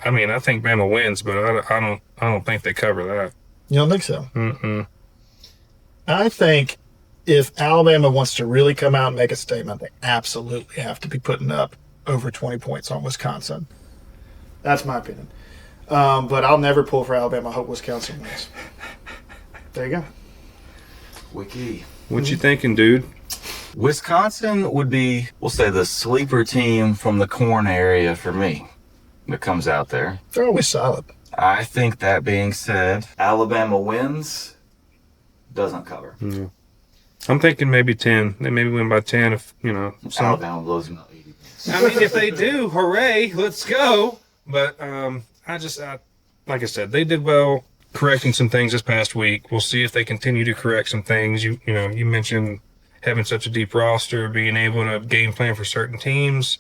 I mean, I think Bama wins, but I don't think they cover that. You don't think so? Mm-mm. I think if Alabama wants to really come out and make a statement, they absolutely have to be putting up over 20 points on Wisconsin. That's my opinion. But I'll never pull for Alabama. I hope Wisconsin wins. There you go. Wiki. What you thinking, dude? Wisconsin would be, we'll say, the sleeper team from the corn area for me that comes out there. They're always solid. I think that being said, Alabama wins, doesn't cover. I'm thinking maybe 10. They maybe win by 10 if, Alabama blows them out 80 points. I mean, if they do, hooray, let's go. But like I said, they did well correcting some things this past week. We'll see if they continue to correct some things. You mentioned having such a deep roster, being able to game plan for certain teams.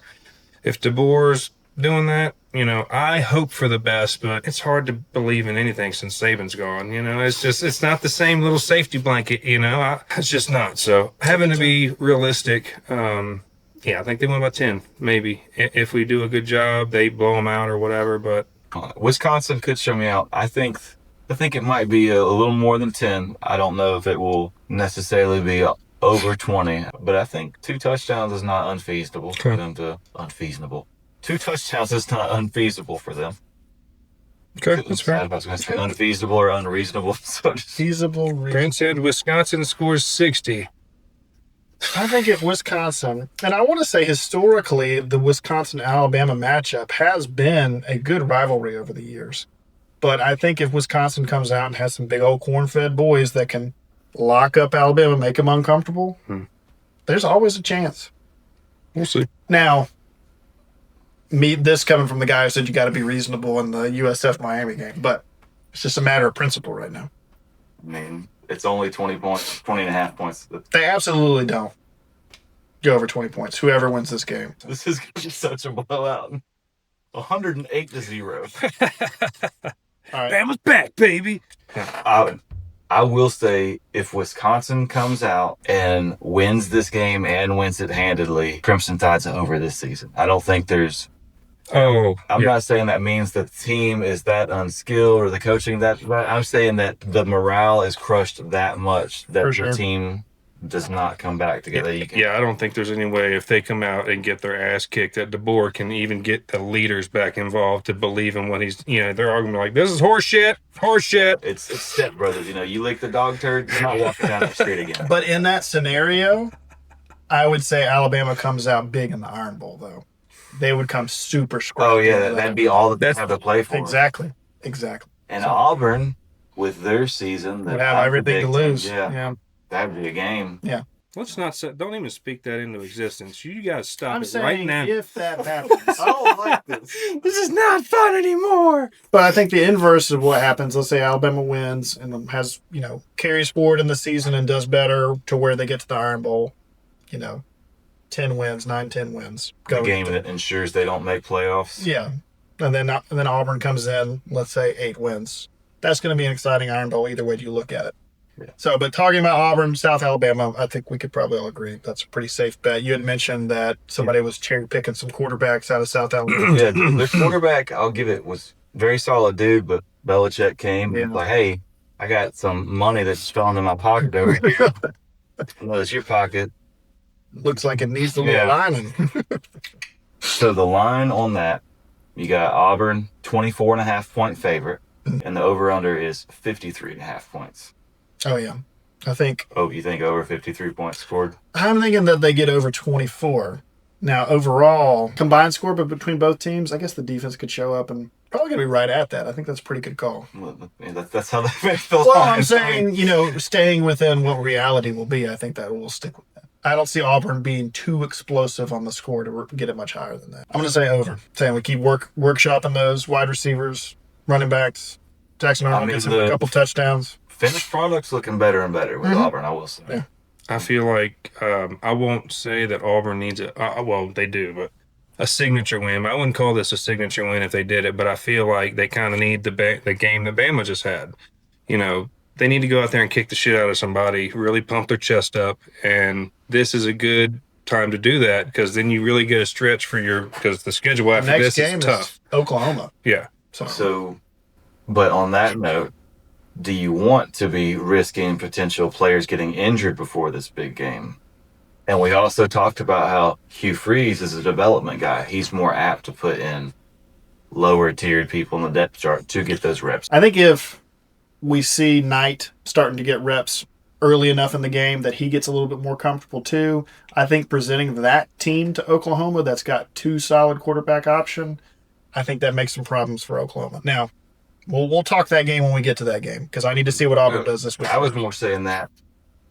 If DeBoer's doing that, I hope for the best, but it's hard to believe in anything since Saban's gone. It's not the same little safety blanket, it's just not. So having to be realistic, I think they win by 10, maybe. If we do a good job, they blow them out or whatever, but Wisconsin could show me out. I think it might be a little more than 10. I don't know if it will necessarily be over 20, but I think 2 touchdowns is not unfeasible for them to unfeasible. 2 touchdowns is not unfeasible for them. okay, that's fair. I was going to say unfeasible or unreasonable. So Feasible. Grant said Wisconsin scores 60. I think if Wisconsin, and I want to say historically, the Wisconsin-Alabama matchup has been a good rivalry over the years. But I think if Wisconsin comes out and has some big old corn-fed boys that can lock up Alabama, make them uncomfortable, there's always a chance. We'll see. Now, this coming from the guy who said you got to be reasonable in the USF Miami game, but it's just a matter of principle right now. I mean, it's only 20 points, 20 and a half points. They absolutely don't go over 20 points. Whoever wins this game. This is going to be such a blowout. 108-0. All right. Bama's back, baby. I will say, if Wisconsin comes out and wins this game and wins it handedly, Crimson Tide's over this season. I don't think there's... I'm not saying that means the team is that unskilled or the coaching that... I'm saying that the morale is crushed that much that For sure. the team does not come back together. You can, Yeah, I don't think there's any way if they come out and get their ass kicked that DeBoer can even get the leaders back involved to believe in what he's, they're arguing like, this is horse shit. It's Step Brothers. You lick the dog turd, you're not walking down the street again. But in that scenario, I would say Alabama comes out big in the Iron Bowl, though. They would come super scrappy. Oh, yeah, that'd be all that they have to play for. Exactly. And Auburn, with their season, would have everything to lose. Yeah. That'd be a game. Yeah. Let's not say, don't even speak that into existence. You got to stop I'm it saying right now. if that happens. I don't like this. This is not fun anymore. But I think the inverse of what happens, let's say Alabama wins and has, carries forward in the season and does better to where they get to the Iron Bowl, 10 wins, 9-10 wins. The game that ensures they don't make playoffs. Yeah. And then Auburn comes in, let's say 8 wins. That's going to be an exciting Iron Bowl either way you look at it. Yeah. So, but talking about Auburn, South Alabama, I think we could probably all agree that's a pretty safe bet. You had mentioned that somebody was cherry picking some quarterbacks out of South Alabama. Yeah, their quarterback, I'll give it, was very solid dude, but Belichick came and was like, hey, I got some money that's fell into my pocket over here. Well, it's your pocket. Looks like it needs a little lining. So the line on that, you got Auburn 24.5-point favorite, and the over-under is 53.5 points. Oh, yeah. I think. Oh, you think over 53 points scored? I'm thinking that they get over 24. Now, overall, combined score, but between both teams, I guess the defense could show up and probably going to be right at that. I think that's a pretty good call. Well, that's how they make the line. Well, I'm saying, staying within what reality will be, I think that will stick with that. I don't see Auburn being too explosive on the score to get it much higher than that. I'm going to say over. Saying we keep workshopping those wide receivers, running backs. Jackson Arnold gets him a couple touchdowns. Finished product's looking better and better with Auburn, I will say. Yeah. I feel like I won't say that Auburn needs well, they do, but a signature win. I wouldn't call this a signature win if they did it, but I feel like they kind of need the game that Bama just had. They need to go out there and kick the shit out of somebody, really pump their chest up, and this is a good time to do that because then you really get a stretch because the schedule after Next this game is tough. Oklahoma. Yeah. So, but on that note, do you want to be risking potential players getting injured before this big game? And we also talked about how Hugh Freeze is a development guy. He's more apt to put in lower tiered people in the depth chart to get those reps. I think if we see Knight starting to get reps early enough in the game that he gets a little bit more comfortable too, I think presenting that team to Oklahoma that's got 2 solid quarterback option, I think that makes some problems for Oklahoma. Now, we'll talk that game when we get to that game because I need to see what Auburn does this week. I was more saying that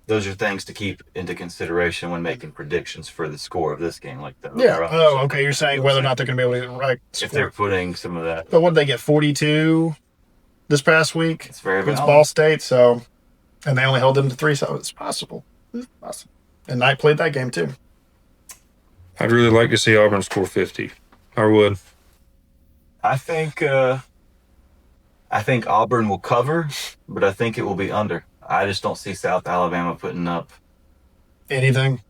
those are things to keep into consideration when making predictions for the score of this game. Like that. Yeah. Oh, okay. You're saying whether or not they're going to be able to if they're putting some of that. But what did they get? 42 this past week. It's very against valid. Ball State. So, and they only held them to 3, so it's possible. It's possible. And Knight played that game too. I'd really like to see Auburn score 50. I would. I think Auburn will cover, but I think it will be under. I just don't see South Alabama putting up anything.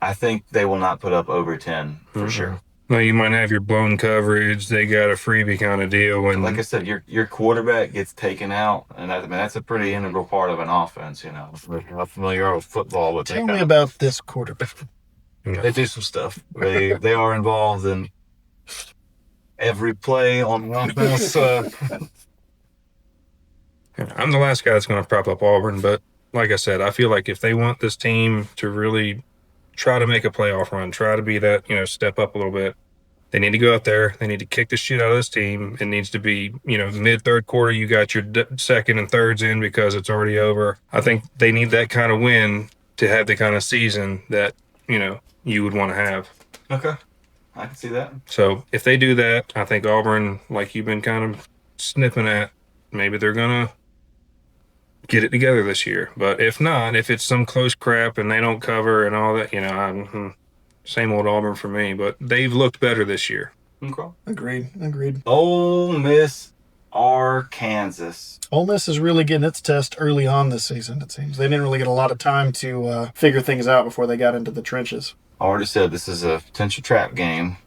I think they will not put up over 10 for sure. Well, you might have your blown coverage. They got a freebie kind of deal. And like I said, your quarterback gets taken out, and that's a pretty integral part of an offense. How familiar you are with football, but Tell me about this quarterback. They do some stuff. They are involved in every play on the offense. I'm the last guy that's going to prop up Auburn, but like I said, I feel like if they want this team to really try to make a playoff run, try to be that, step up a little bit, they need to go out there. They need to kick the shit out of this team. It needs to be, mid-third quarter, you got your second and thirds in because it's already over. I think they need that kind of win to have the kind of season that, you would want to have. Okay. I can see that. So if they do that, I think Auburn, like you've been kind of sniffing at, maybe they're going to get it together this year. But if not, if it's some close crap and they don't cover and all that, same old Auburn for me. But they've looked better this year. Okay. Agreed. Ole Miss, Arkansas. Ole Miss is really getting its test early on this season, it seems. They didn't really get a lot of time to figure things out before they got into the trenches. I already said this is a potential trap game.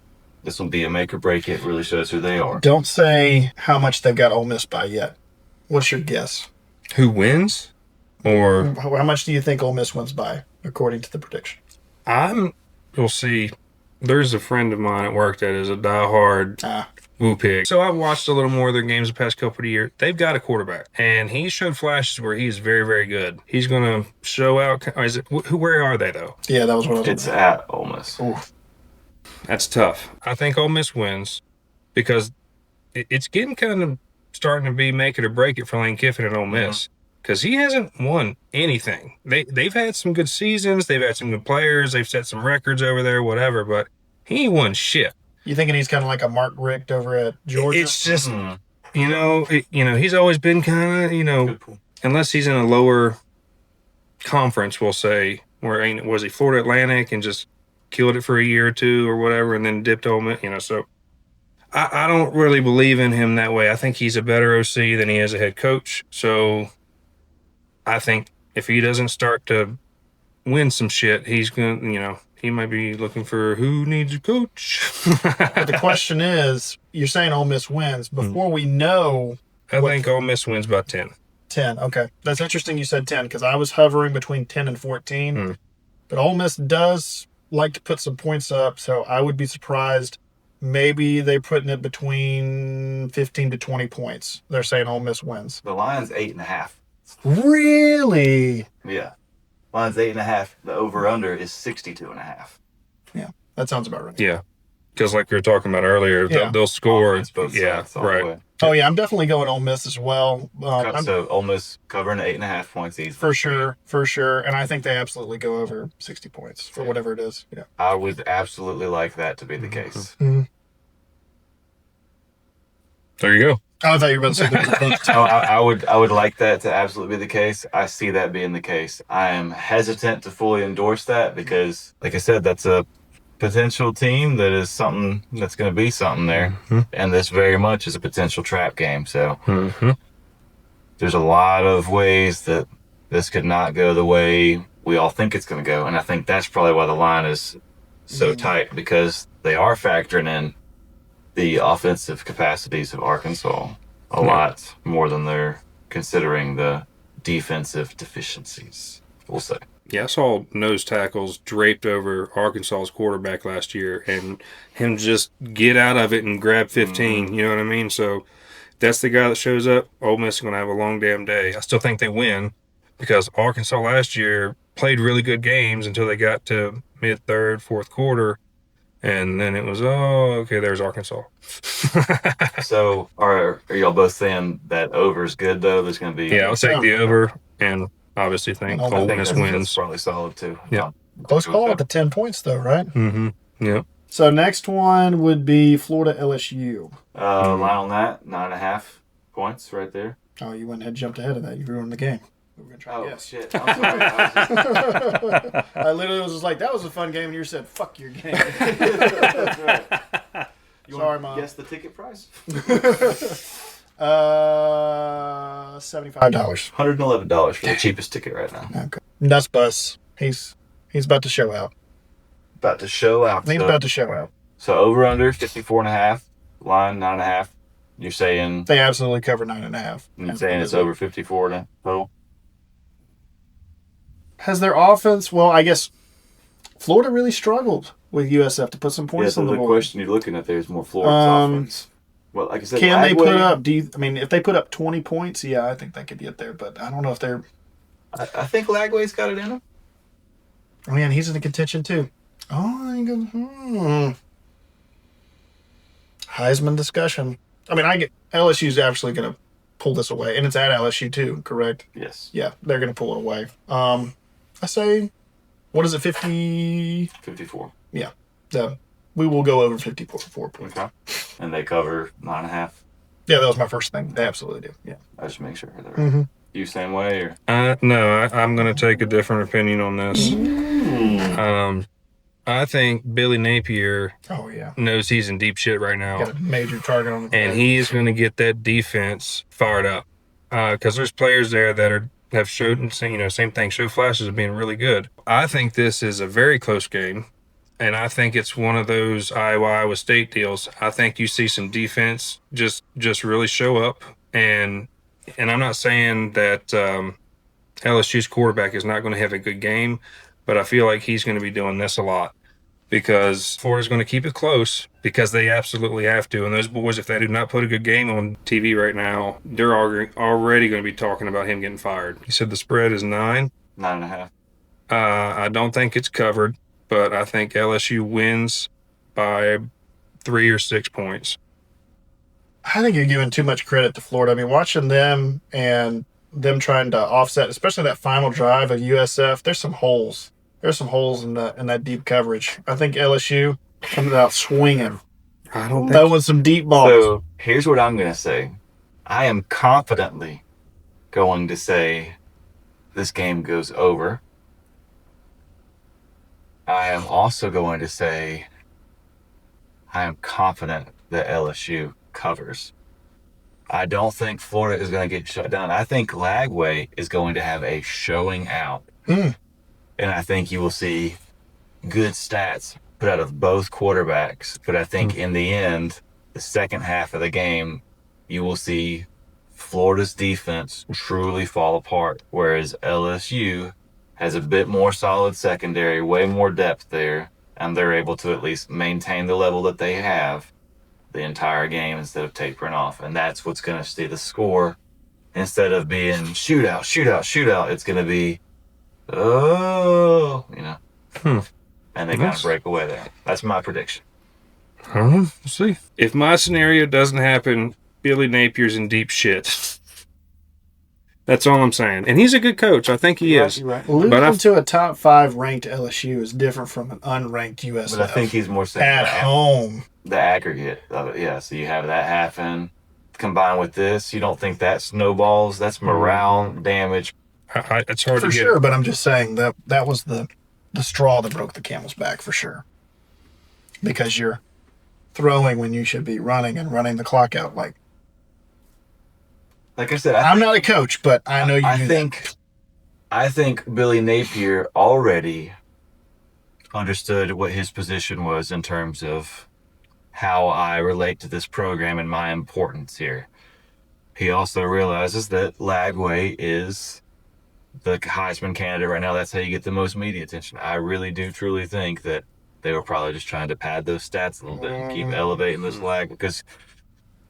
This will be a make or break. It really shows who they are. Don't say how much they've got Ole Miss by yet. What's your guess? Who wins? Or How much do you think Ole Miss wins by, according to the prediction? we'll see. There's a friend of mine at work that is a diehard Woo Pig. So I've watched a little more of their games the past couple of years. They've got a quarterback, and he showed flashes where he's very, very good. He's going to show out. Where are they, though? Yeah, that was what I was It's at Ole Miss. That's tough. I think Ole Miss wins because it's getting kind of starting to be make it or break it for Lane Kiffin at Ole Miss because he hasn't won anything. They've had some good seasons. They've had some good players. They've set some records over there, whatever, but he ain't won shit. You thinking he's kind of like a Mark Richt over at Georgia? It's just, he's always been kind of, unless he's in a lower conference, we'll say, where was he Florida Atlantic and just killed it for a year or two or whatever, and then dipped Ole Miss, so I don't really believe in him that way. I think he's a better OC than he is a head coach. So I think if he doesn't start to win some shit, he's going to, he might be looking for who needs a coach. But the question is, you're saying Ole Miss wins. Before we know... I think Ole Miss wins by 10. 10, okay. That's interesting you said 10, because I was hovering between 10 and 14. But Ole Miss does like to put some points up, so I would be surprised. Maybe they're putting it between 15 to 20 points. They're saying Ole Miss wins. The line's 8.5. Really? Yeah. Line's 8.5. The over/under is 62.5. Yeah, that sounds about right. Yeah, because like we were talking about earlier, they'll score. Offense, both sides, all the right. way. Oh, yeah, I'm definitely going Ole Miss as well. So Ole Miss covering 8.5 points easily. For sure. And I think they absolutely go over 60 points for whatever it is. Yeah. I would absolutely like that to be the case. There you go. Oh, I thought you were about to say that. I would like that to absolutely be the case. I see that being the case. I am hesitant to fully endorse that because, like I said, that's a potential team that is something that's going to be something there. And this very much is a potential trap game. So there's a lot of ways that this could not go the way we all think it's going to go. And I think that's probably why the line is so tight, because they are factoring in the offensive capacities of Arkansas a lot more than they're considering the defensive deficiencies, we'll say. Yeah, I saw nose tackles draped over Arkansas's quarterback last year and him just get out of it and grab 15, you know what I mean? So that's the guy that shows up. Ole Miss is going to have a long damn day. I still think they win because Arkansas last year played really good games until they got to mid-third, fourth quarter. And then it was, there's Arkansas. So are y'all both saying that over is good, though? There's going to be... Yeah, I'll take the over and obviously think Ole Miss wins. That's probably solid, too. Yeah. Close call at the 10 points, though, right? Yeah. So next one would be Florida LSU. Line on that, 9.5 points right there. Oh, you went ahead and jumped ahead of that. You ruined the game. We were going to try to guess. Shit. I'm sorry. I literally was just like, that was a fun game, and you said, fuck your game. That's right. Sorry, Mom. Guess the ticket price? $75. $111 for the cheapest ticket right now. Okay. Nuss Bus. He's about to show out. About to show out. He's about to show out. So over under 54.5, line 9.5. You're saying They absolutely cover 9.5. you're saying it's over 54 to total? Has their offense? Well, I guess Florida really struggled with USF to put some points So on the the board. question you're looking at there is more Florida's offense. Well, like I said, Can they Lagway, put up? If they put up 20 points, yeah, I think they could get there. But I don't know if they're. I think Lagway's got it in him. Oh, man, he's in the contention too. Oh, I go. Heisman discussion. I mean, I get LSU's actually going to pull this away, and it's at LSU too, correct? Yes. Yeah, they're going to pull it away. I say, what is it, 50? 54. Yeah, we will go over 54 points. Okay. And they cover 9.5. Yeah, that was my first thing. They absolutely do. Yeah. I just make sure they're right. You same way or? No, I'm going to take a different opinion on this. I think Billy Napier knows he's in deep shit right now. Got a major target on the And he is going to get that defense fired up. Because there's players there that have showed, same thing, show flashes of being really good. I think this is a very close game. And I think it's one of those Iowa State deals. I think you see some defense just really show up. And I'm not saying that LSU's quarterback is not going to have a good game, but I feel like he's going to be doing this a lot because Florida's going to keep it close because they absolutely have to. And those boys, if they do not put a good game on TV right now, they're already going to be talking about him getting fired. He said the spread is 9. 9.5. I don't think it's covered, but I think LSU wins by 3 or 6 points. I think you're giving too much credit to Florida. I mean, watching them and them trying to offset, especially that final drive of USF, there's some holes. There's some holes in that deep coverage. I think LSU comes out swinging. I don't think Throwing some deep balls. So here's what I'm going to say. I am confidently going to say this game goes over. I am also going to say I am confident that LSU covers. I don't think Florida is going to get shut down. I think Lagway is going to have a showing out. And I think you will see good stats put out of both quarterbacks. But I think in the end, the second half of the game, you will see Florida's defense truly fall apart, whereas LSU has a bit more solid secondary, way more depth there, and they're able to at least maintain the level that they have the entire game instead of tapering off. And that's what's going to see the score. Instead of being shootout, it's going to be, and they kind of break away there. That's my prediction. I don't know. We'll see. If my scenario doesn't happen, Billy Napier's in deep shit. That's all I'm saying. And he's a good coach. I think he is. Right. Losing to a top 5 ranked LSU is different from an unranked USF. But I think he's more saying at home. The aggregate of it, yeah. So you have that happen combined with this. You don't think that snowballs? That's morale damage. It's hard For to get. sure, but I'm just saying that was the straw that broke the camel's back for sure. Because you're throwing when you should be running and running the clock out. Like I said, I'm not a coach, but I know you I think Billy Napier already understood what his position was in terms of how I relate to this program and my importance here. He also realizes that Lagway is the Heisman candidate right now. That's how you get the most media attention. I really do truly think that they were probably just trying to pad those stats a little bit and keep elevating this lag, because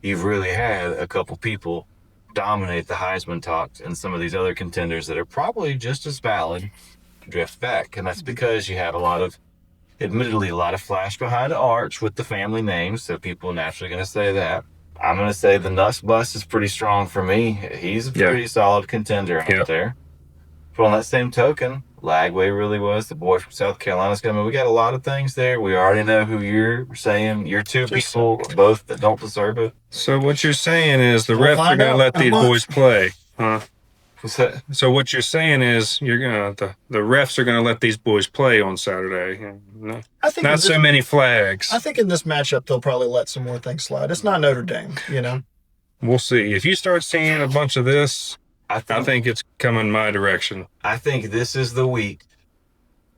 you've really had a couple people dominate the Heisman talks and some of these other contenders that are probably just as valid drift back. And that's because you have admittedly a lot of flash behind the arch with the family names, so people are naturally going to say that. I'm going to say the Nuss bus is pretty strong for me. He's a pretty solid contender out there. But on that same token, Lagway really was. The boy from South Carolina's coming. We got a lot of things there. We already know who you're saying. You're two people, both that don't deserve it. So what you're saying is the refs are going to let these boys play, huh? What's that? So what you're saying is the refs are going to let these boys play on Saturday. I think Not so many flags. I think in this matchup they'll probably let some more things slide. It's not Notre Dame, We'll see. If you start seeing a bunch of this, I think it's coming my direction. I think this is the week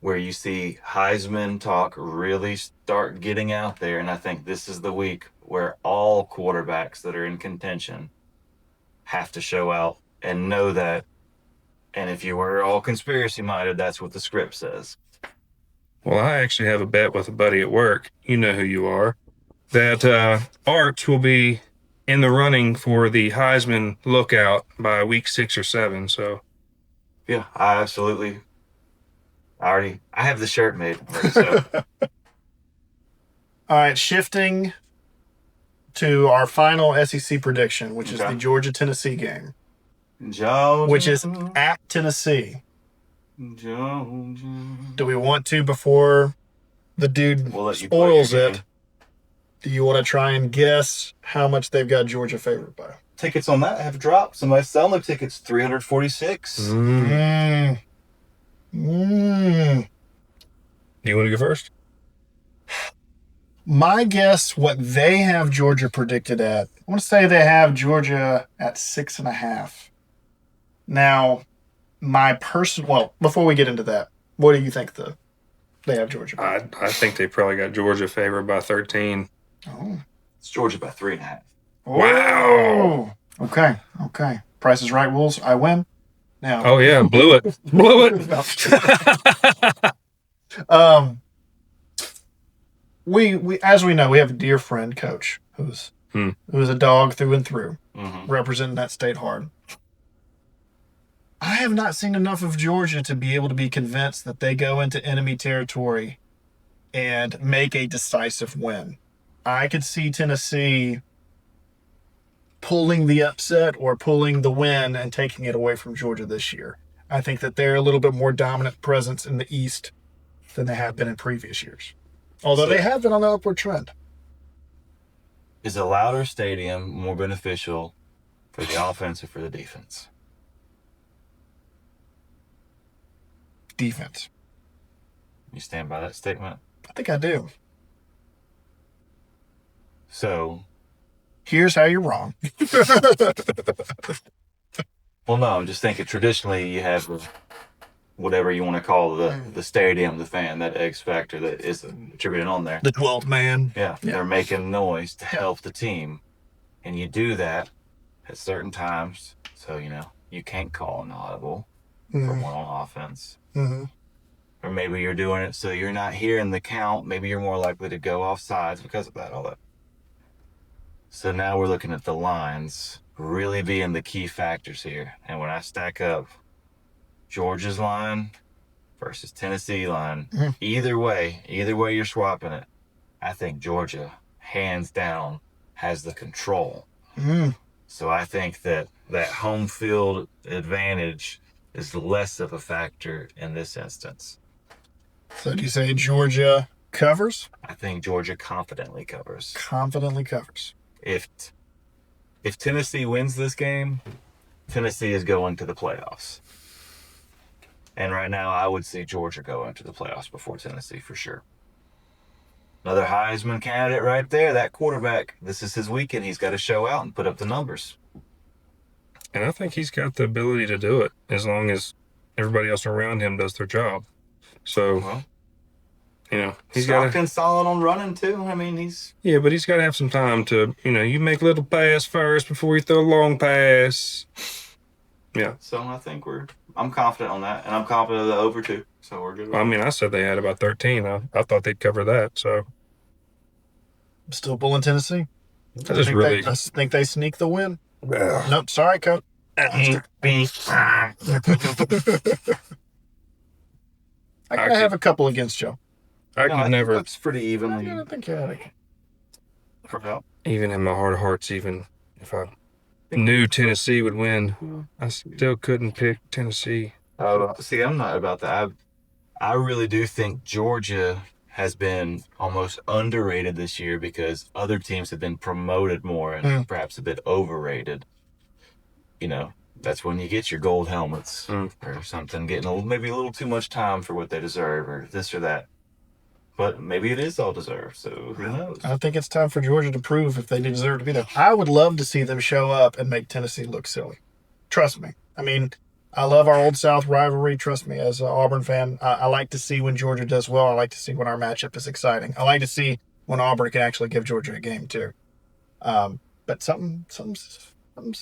where you see Heisman talk really start getting out there, and I think this is the week where all quarterbacks that are in contention have to show out and know that. And if you were all conspiracy-minded, that's what the script says. Well, I actually have a bet with a buddy at work. You know who you are. That Arch will be in the running for the Heisman lookout by week 6 or 7. So, yeah, I have the shirt made. So. All right, shifting to our final SEC prediction, which is the Georgia-Tennessee game, which is at Tennessee. Do we want to, before the dude spoils it, do you want to try and guess how much they've got Georgia favored by? Tickets on that have dropped. Somebody's selling their tickets $346. Do you want to go first? My guess, what they have Georgia predicted at, I want to say they have Georgia at 6.5. Now, before we get into that, what do you think they have Georgia by? I think they probably got Georgia favored by 13. Oh. It's Georgia by 3.5. Wow. Okay. Price is Right rules. I win. Now, Oh yeah, blew it. Blew it. we as we know, we have a dear friend, Coach, who's a dog through and through, representing that state hard. I have not seen enough of Georgia to be able to be convinced that they go into enemy territory and make a decisive win. I could see Tennessee pulling the upset or pulling the win and taking it away from Georgia this year. I think that they're a little bit more dominant presence in the East than they have been in previous years. Although they have been on the upward trend. Is a louder stadium more beneficial for the offense or for the defense? Defense. You stand by that statement? I think I do. So, Here's how you're wrong. well, no, I'm just thinking traditionally you have whatever you want to call the stadium, the fan, that X factor that is attributed on there. The 12th man. Yeah, they're making noise to help the team. And you do that at certain times. So, you can't call an audible for one on offense. Mm-hmm. Or maybe you're doing it so you're not hearing the count. Maybe you're more likely to go off sides because of that, all that. So now we're looking at the lines really being the key factors here. And when I stack up Georgia's line versus Tennessee line, either way you're swapping it, I think Georgia, hands down, has the control. So I think that home field advantage is less of a factor in this instance. So do you say Georgia covers? I think Georgia confidently covers. Confidently covers. If Tennessee wins this game, Tennessee is going to the playoffs. And right now, I would see Georgia go into the playoffs before Tennessee for sure. Another Heisman candidate right there, that quarterback. This is his weekend. He's got to show out and put up the numbers. And I think he's got the ability to do it as long as everybody else around him does their job. So, he's got Stockton solid on running too. I mean, but he's got to have some time to, you make a little pass first before you throw a long pass. Yeah. So I think I'm confident on that, and I'm confident of the over too. So we're good. I said they had about 13. I thought they'd cover that. So Still pulling Tennessee? I think they sneak the win. Nope, sorry, Coach. I have a couple against Joe. I could never. That's pretty evenly. I think you had it. Even in my heart of hearts, even if I knew Tennessee would win, I still couldn't pick Tennessee. See, I'm not about that. I really do think Georgia has been almost underrated this year because other teams have been promoted more and perhaps a bit overrated. That's when you get your gold helmets or something, getting maybe a little too much time for what they deserve or this or that. But maybe it is all deserved, so who knows? I think it's time for Georgia to prove if they deserve to be there. I would love to see them show up and make Tennessee look silly. Trust me. I love our Old South rivalry. Trust me, as an Auburn fan, I like to see when Georgia does well. I like to see when our matchup is exciting. I like to see when Auburn can actually give Georgia a game, too. But something's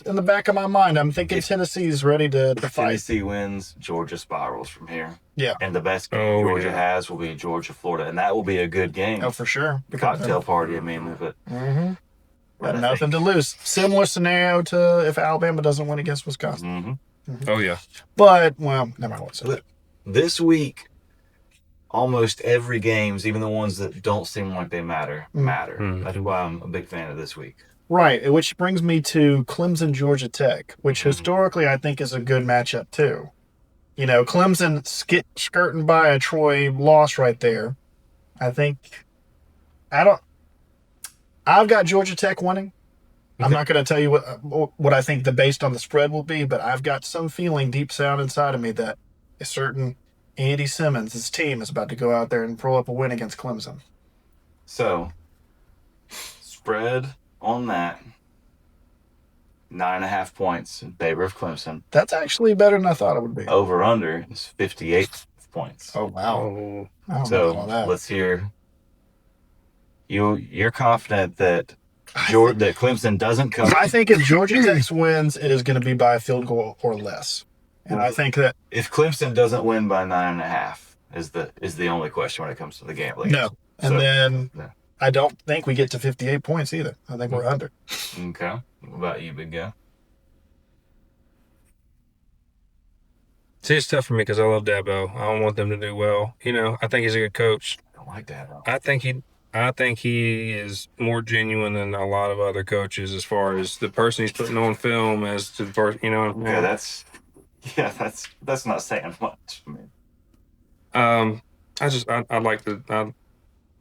in the back of my mind. I'm thinking Tennessee's ready to fight. Tennessee wins, Georgia spirals from here. Yeah. And the best game Georgia has will be Georgia, Florida. And that will be a good game. Oh, for sure. Cocktail party, but... But nothing to lose. Similar scenario to if Alabama doesn't win against Wisconsin. Oh, yeah. But, well, never mind what I said. This week, almost every games, even the ones that don't seem like they matter. That's why I'm a big fan of this week. Right, which brings me to Clemson, Georgia Tech, which historically I think is a good matchup too. Clemson skirting by a Troy loss right there. I've got Georgia Tech winning. I'm not going to tell you what I think based on the spread will be, but I've got some feeling deep down inside of me that a certain Andy Simmons, his team, is about to go out there and pull up a win against Clemson. So, spread on that, 9.5 points in favor of Clemson. That's actually better than I thought it would be. Over under is 58 points. Oh, wow. So let's hear. You're confident that that Clemson doesn't cover? I think if Georgia Tech wins, it is going to be by a field goal or less. And I think that if Clemson doesn't win by 9.5 is the only question when it comes to the gambling. no. And then yeah. I don't think we get to 58 points either. I think we're under. Okay. What about you, big guy? See, it's tough for me because I love Dabo. I don't want them to do well. I think he's a good coach. I don't like that. I think he is more genuine than a lot of other coaches as far as the person he's putting on film as to the person, Okay, that's not saying much. I like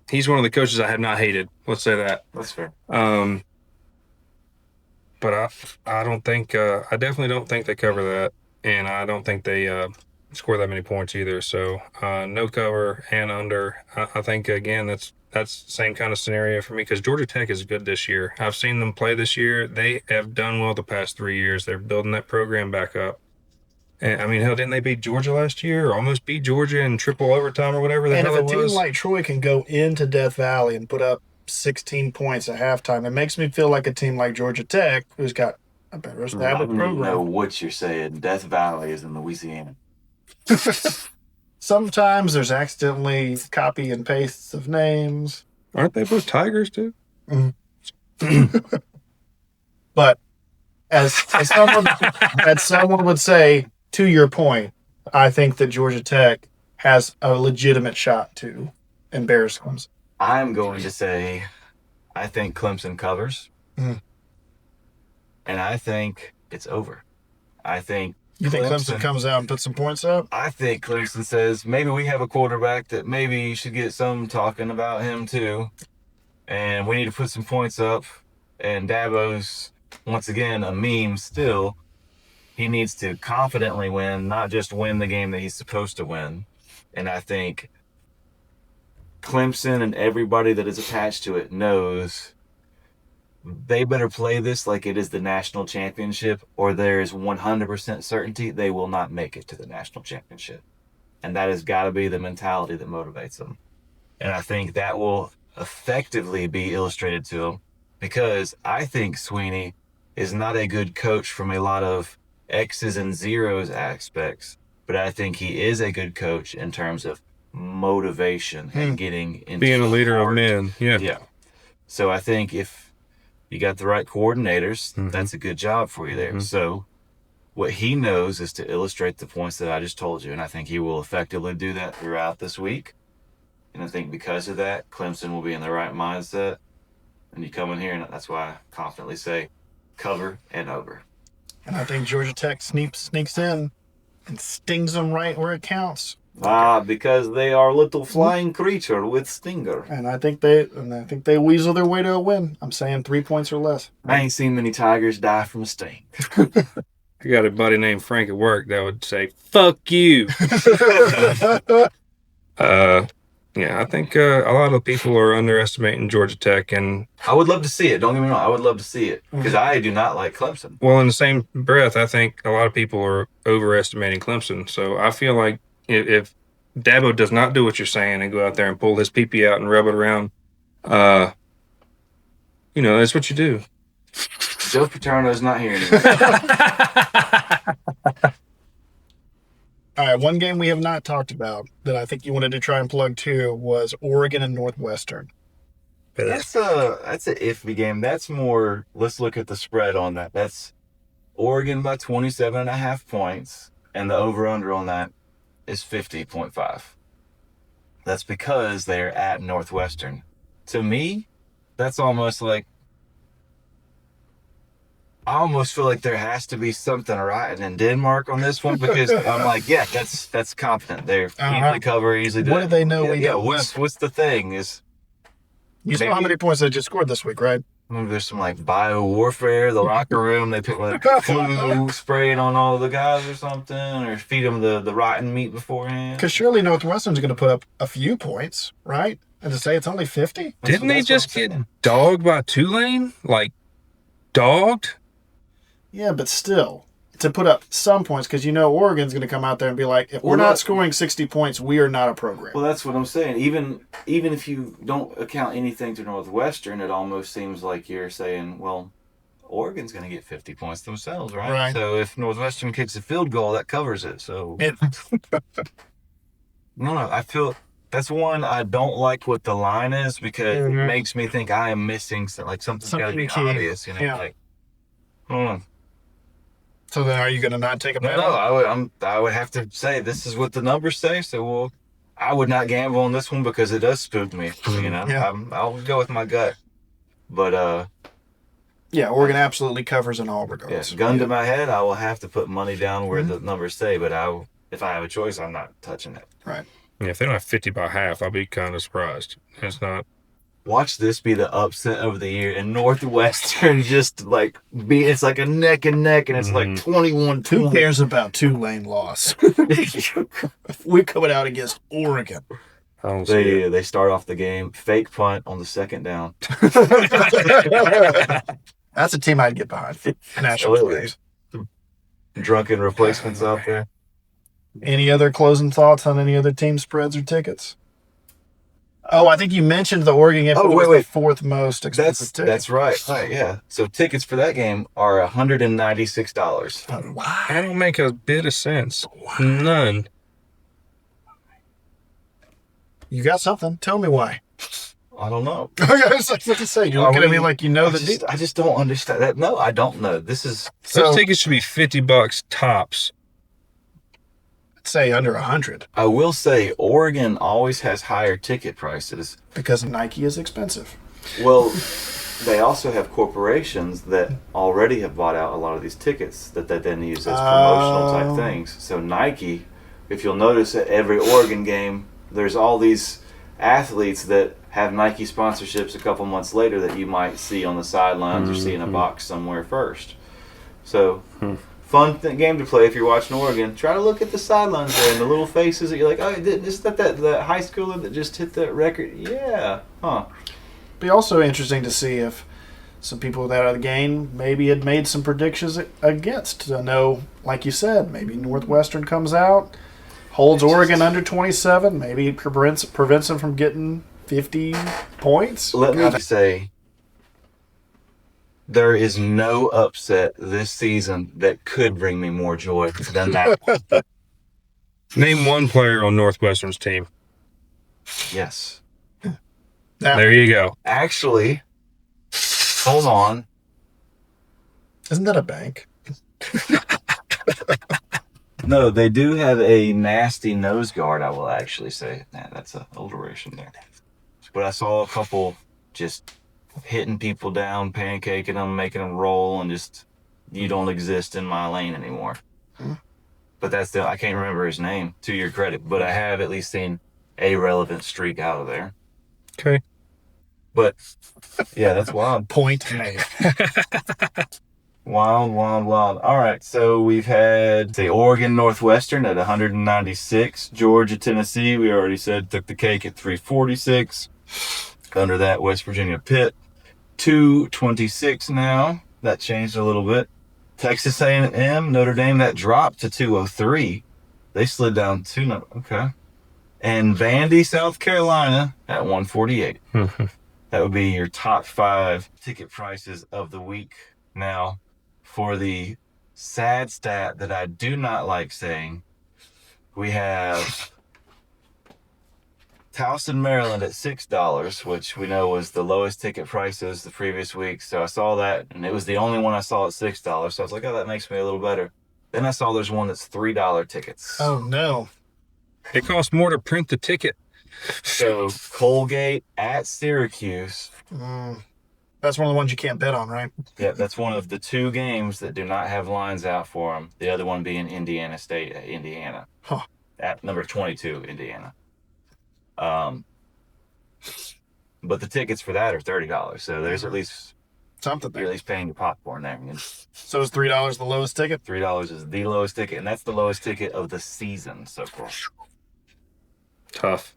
he's one of the coaches I have not hated. Let's say that. That's fair. But I don't think I definitely don't think they cover that, and I don't think they score that many points either. So no cover and under. I think again that's the same kind of scenario for me because Georgia Tech is good this year. I've seen them play this year. They have done well the past 3 years. They're building that program back up. And I mean, hell, didn't they beat Georgia last year? Or almost beat Georgia in triple overtime or whatever the hell it was? And if a team like Troy can go into Death Valley and put up 16 points at halftime, it makes me feel like a team like Georgia Tech, who's got a better established program. I don't know what you're saying. Death Valley is in Louisiana. Sometimes there's accidentally copy and pastes of names. Aren't they both Tigers too? But as someone would say, to your point, I think that Georgia Tech has a legitimate shot to embarrass Clemson. I'm going to say I think Clemson covers. Mm. And I think it's over. You think Clemson comes out and puts some points up? I think Clemson says maybe we have a quarterback that maybe you should get some talking about him too. And we need to put some points up. And Dabo's, once again, a meme still. He needs to confidently win, not just win the game that he's supposed to win. And I think Clemson and everybody that is attached to it knows they better play this like it is the national championship, or there is 100% certainty they will not make it to the national championship. And that has got to be the mentality that motivates them. And I think that will effectively be illustrated to them because I think Sweeney is not a good coach from a lot of X's and zeros aspects, but I think he is a good coach in terms of motivation and getting into being a leader of men. Yeah. So I think if you got the right coordinators, that's a good job for you there. So what he knows is to illustrate the points that I just told you, and I think he will effectively do that throughout this week. And I think because of that, Clemson will be in the right mindset. And you come in here, and that's why I confidently say cover and over. And I think Georgia Tech sneaks in and stings them right where it counts. Because they are little flying creature with stinger. And I think they weasel their way to a win. I'm saying 3 points or less. I ain't seen many tigers die from a sting. I got a buddy named Frank at work that would say, "Fuck you." Yeah, I think a lot of people are underestimating Georgia Tech, and I would love to see it. Don't get me wrong. I would love to see it because I do not like Clemson. Well, in the same breath, I think a lot of people are overestimating Clemson. So I feel like if Dabo does not do what you're saying and go out there and pull his pee-pee out and rub it around, that's what you do. Joe Paterno's not here anymore. All right, one game we have not talked about that I think you wanted to try and plug too was Oregon and Northwestern. That's an iffy game. That's more, let's look at the spread on that. That's Oregon by 27.5 points, and the over-under on that is 50.5. That's because they're at Northwestern. To me, that's almost like, I almost feel like there has to be something right in Denmark on this one because I'm like, yeah, that's confident. They're easily cover, easily. What do they know? What's the thing is? You saw how many points they just scored this week, right? Maybe there's some like bio warfare. The locker room, they put like flu spraying on all the guys or something, or feed them the rotten meat beforehand. Because surely Northwestern's going to put up a few points, right? And to say it's only 50? Didn't they just get dogged by Tulane? Like dogged? Yeah, but still, to put up some points, because Oregon's going to come out there and be like, if we're not scoring 60 points, we are not a program. Well, that's what I'm saying. Even if you don't account anything to Northwestern, it almost seems like you're saying, well, Oregon's going to get 50 points themselves, right? Right. So if Northwestern kicks a field goal, that covers it. So no, I feel that's one I don't like what the line is because it makes me think I am missing something's got to be key. obvious, you know. Yeah. Like, I don't know. So then, are you going to not take a bet? No, I would have to say this is what the numbers say. So I would not gamble on this one because it does spook me. You know, Yeah. I'll go with my gut. But yeah, Oregon absolutely covers in all regards. Gun to my head, I will have to put money down where the numbers say. But if I have a choice, I'm not touching it. Right. Yeah, if they don't have 50 by half, I'll be kind of surprised. It's not. Watch this be the upset of the year, and Northwestern just it's like a neck and neck, and it's like 21-20. Who cares about Tulane loss? We're coming out against Oregon. I don't see it. They start off the game, fake punt on the second down. That's a team I'd get behind. National Absolutely. players. Drunken replacements out there. Any other closing thoughts on any other team spreads or tickets? Oh, I think you mentioned the Oregon game was the fourth most expensive ticket. That's right. Right, yeah. So tickets for that game are $196. Oh, wow. That don't make a bit of sense. None. You got something? Tell me why. I don't know. I was like, what to say? You're looking at me like you know the deal. I just don't understand that. No, I don't know. This is Those tickets should be $50 tops. I'd say under 100 I will say Oregon always has higher ticket prices. because Nike is expensive. Well, they also have corporations that already have bought out a lot of these tickets that they then use as promotional type things. So Nike, if you'll notice at every Oregon game, there's all these athletes that have Nike sponsorships a couple months later that you might see on the sidelines or see in a box somewhere first. So fun game to play if you're watching Oregon. Try to look at the sidelines there and the little faces that you're like, oh, is that high schooler that just hit that record? Yeah. Huh. Be also interesting to see if some people that are the game maybe had made some predictions against. To know, like you said, maybe Northwestern comes out, holds Oregon under 27, maybe prevents them from getting 50 points. Let me say, there is no upset this season that could bring me more joy than that one. Name one player on Northwestern's team. Yes. Now, There you go. Actually, hold on. isn't that a bank? No, they do have a nasty nose guard, I will actually say. Nah, that's an alliteration there. But I saw a couple just hitting people down, pancaking them, making them roll, and just, you don't exist in my lane anymore. But I can't remember his name, to your credit, but I have at least seen a relevant streak out of there. Okay. But, yeah, that's wild. Point made. Wild. All right, so we've had the Oregon Northwestern at 196. Georgia, Tennessee, we already said, took the cake at 346. Under that, West Virginia, Pitt, 226 now. That changed a little bit. Texas A&M, Notre Dame, that dropped to 203. They slid down two. Okay. And Vandy, South Carolina, at 148. That would be your top 5 ticket prices of the week. Now, for the sad stat that I do not like saying, we have Towson, Maryland at $6, which we know was the lowest ticket prices the previous week. So I saw that, and it was the only one I saw at $6. So I was like, oh, that makes me a little better. Then I saw there's one that's $3 tickets. Oh, no. It costs more to print the ticket. So Colgate at Syracuse. That's one of the ones you can't bet on, right? Yeah, that's one of the 2 games that do not have lines out for them. The other one being Indiana State at Indiana. Huh. At number 22, Indiana. But the tickets for that are $30. So there's at least Something you're at there. least paying your popcorn there. So is $3 the lowest ticket? $3 is the lowest ticket, and that's the lowest ticket of the season so far. Tough.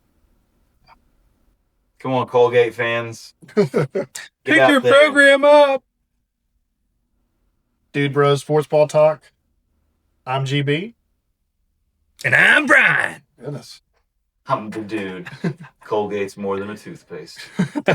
Come on, Colgate fans. Pick your program up. Dude Bros Sports Ball Talk. I'm GB. And I'm Brian. Goodness. I'm the dude. Colgate's more than a toothpaste. Everybody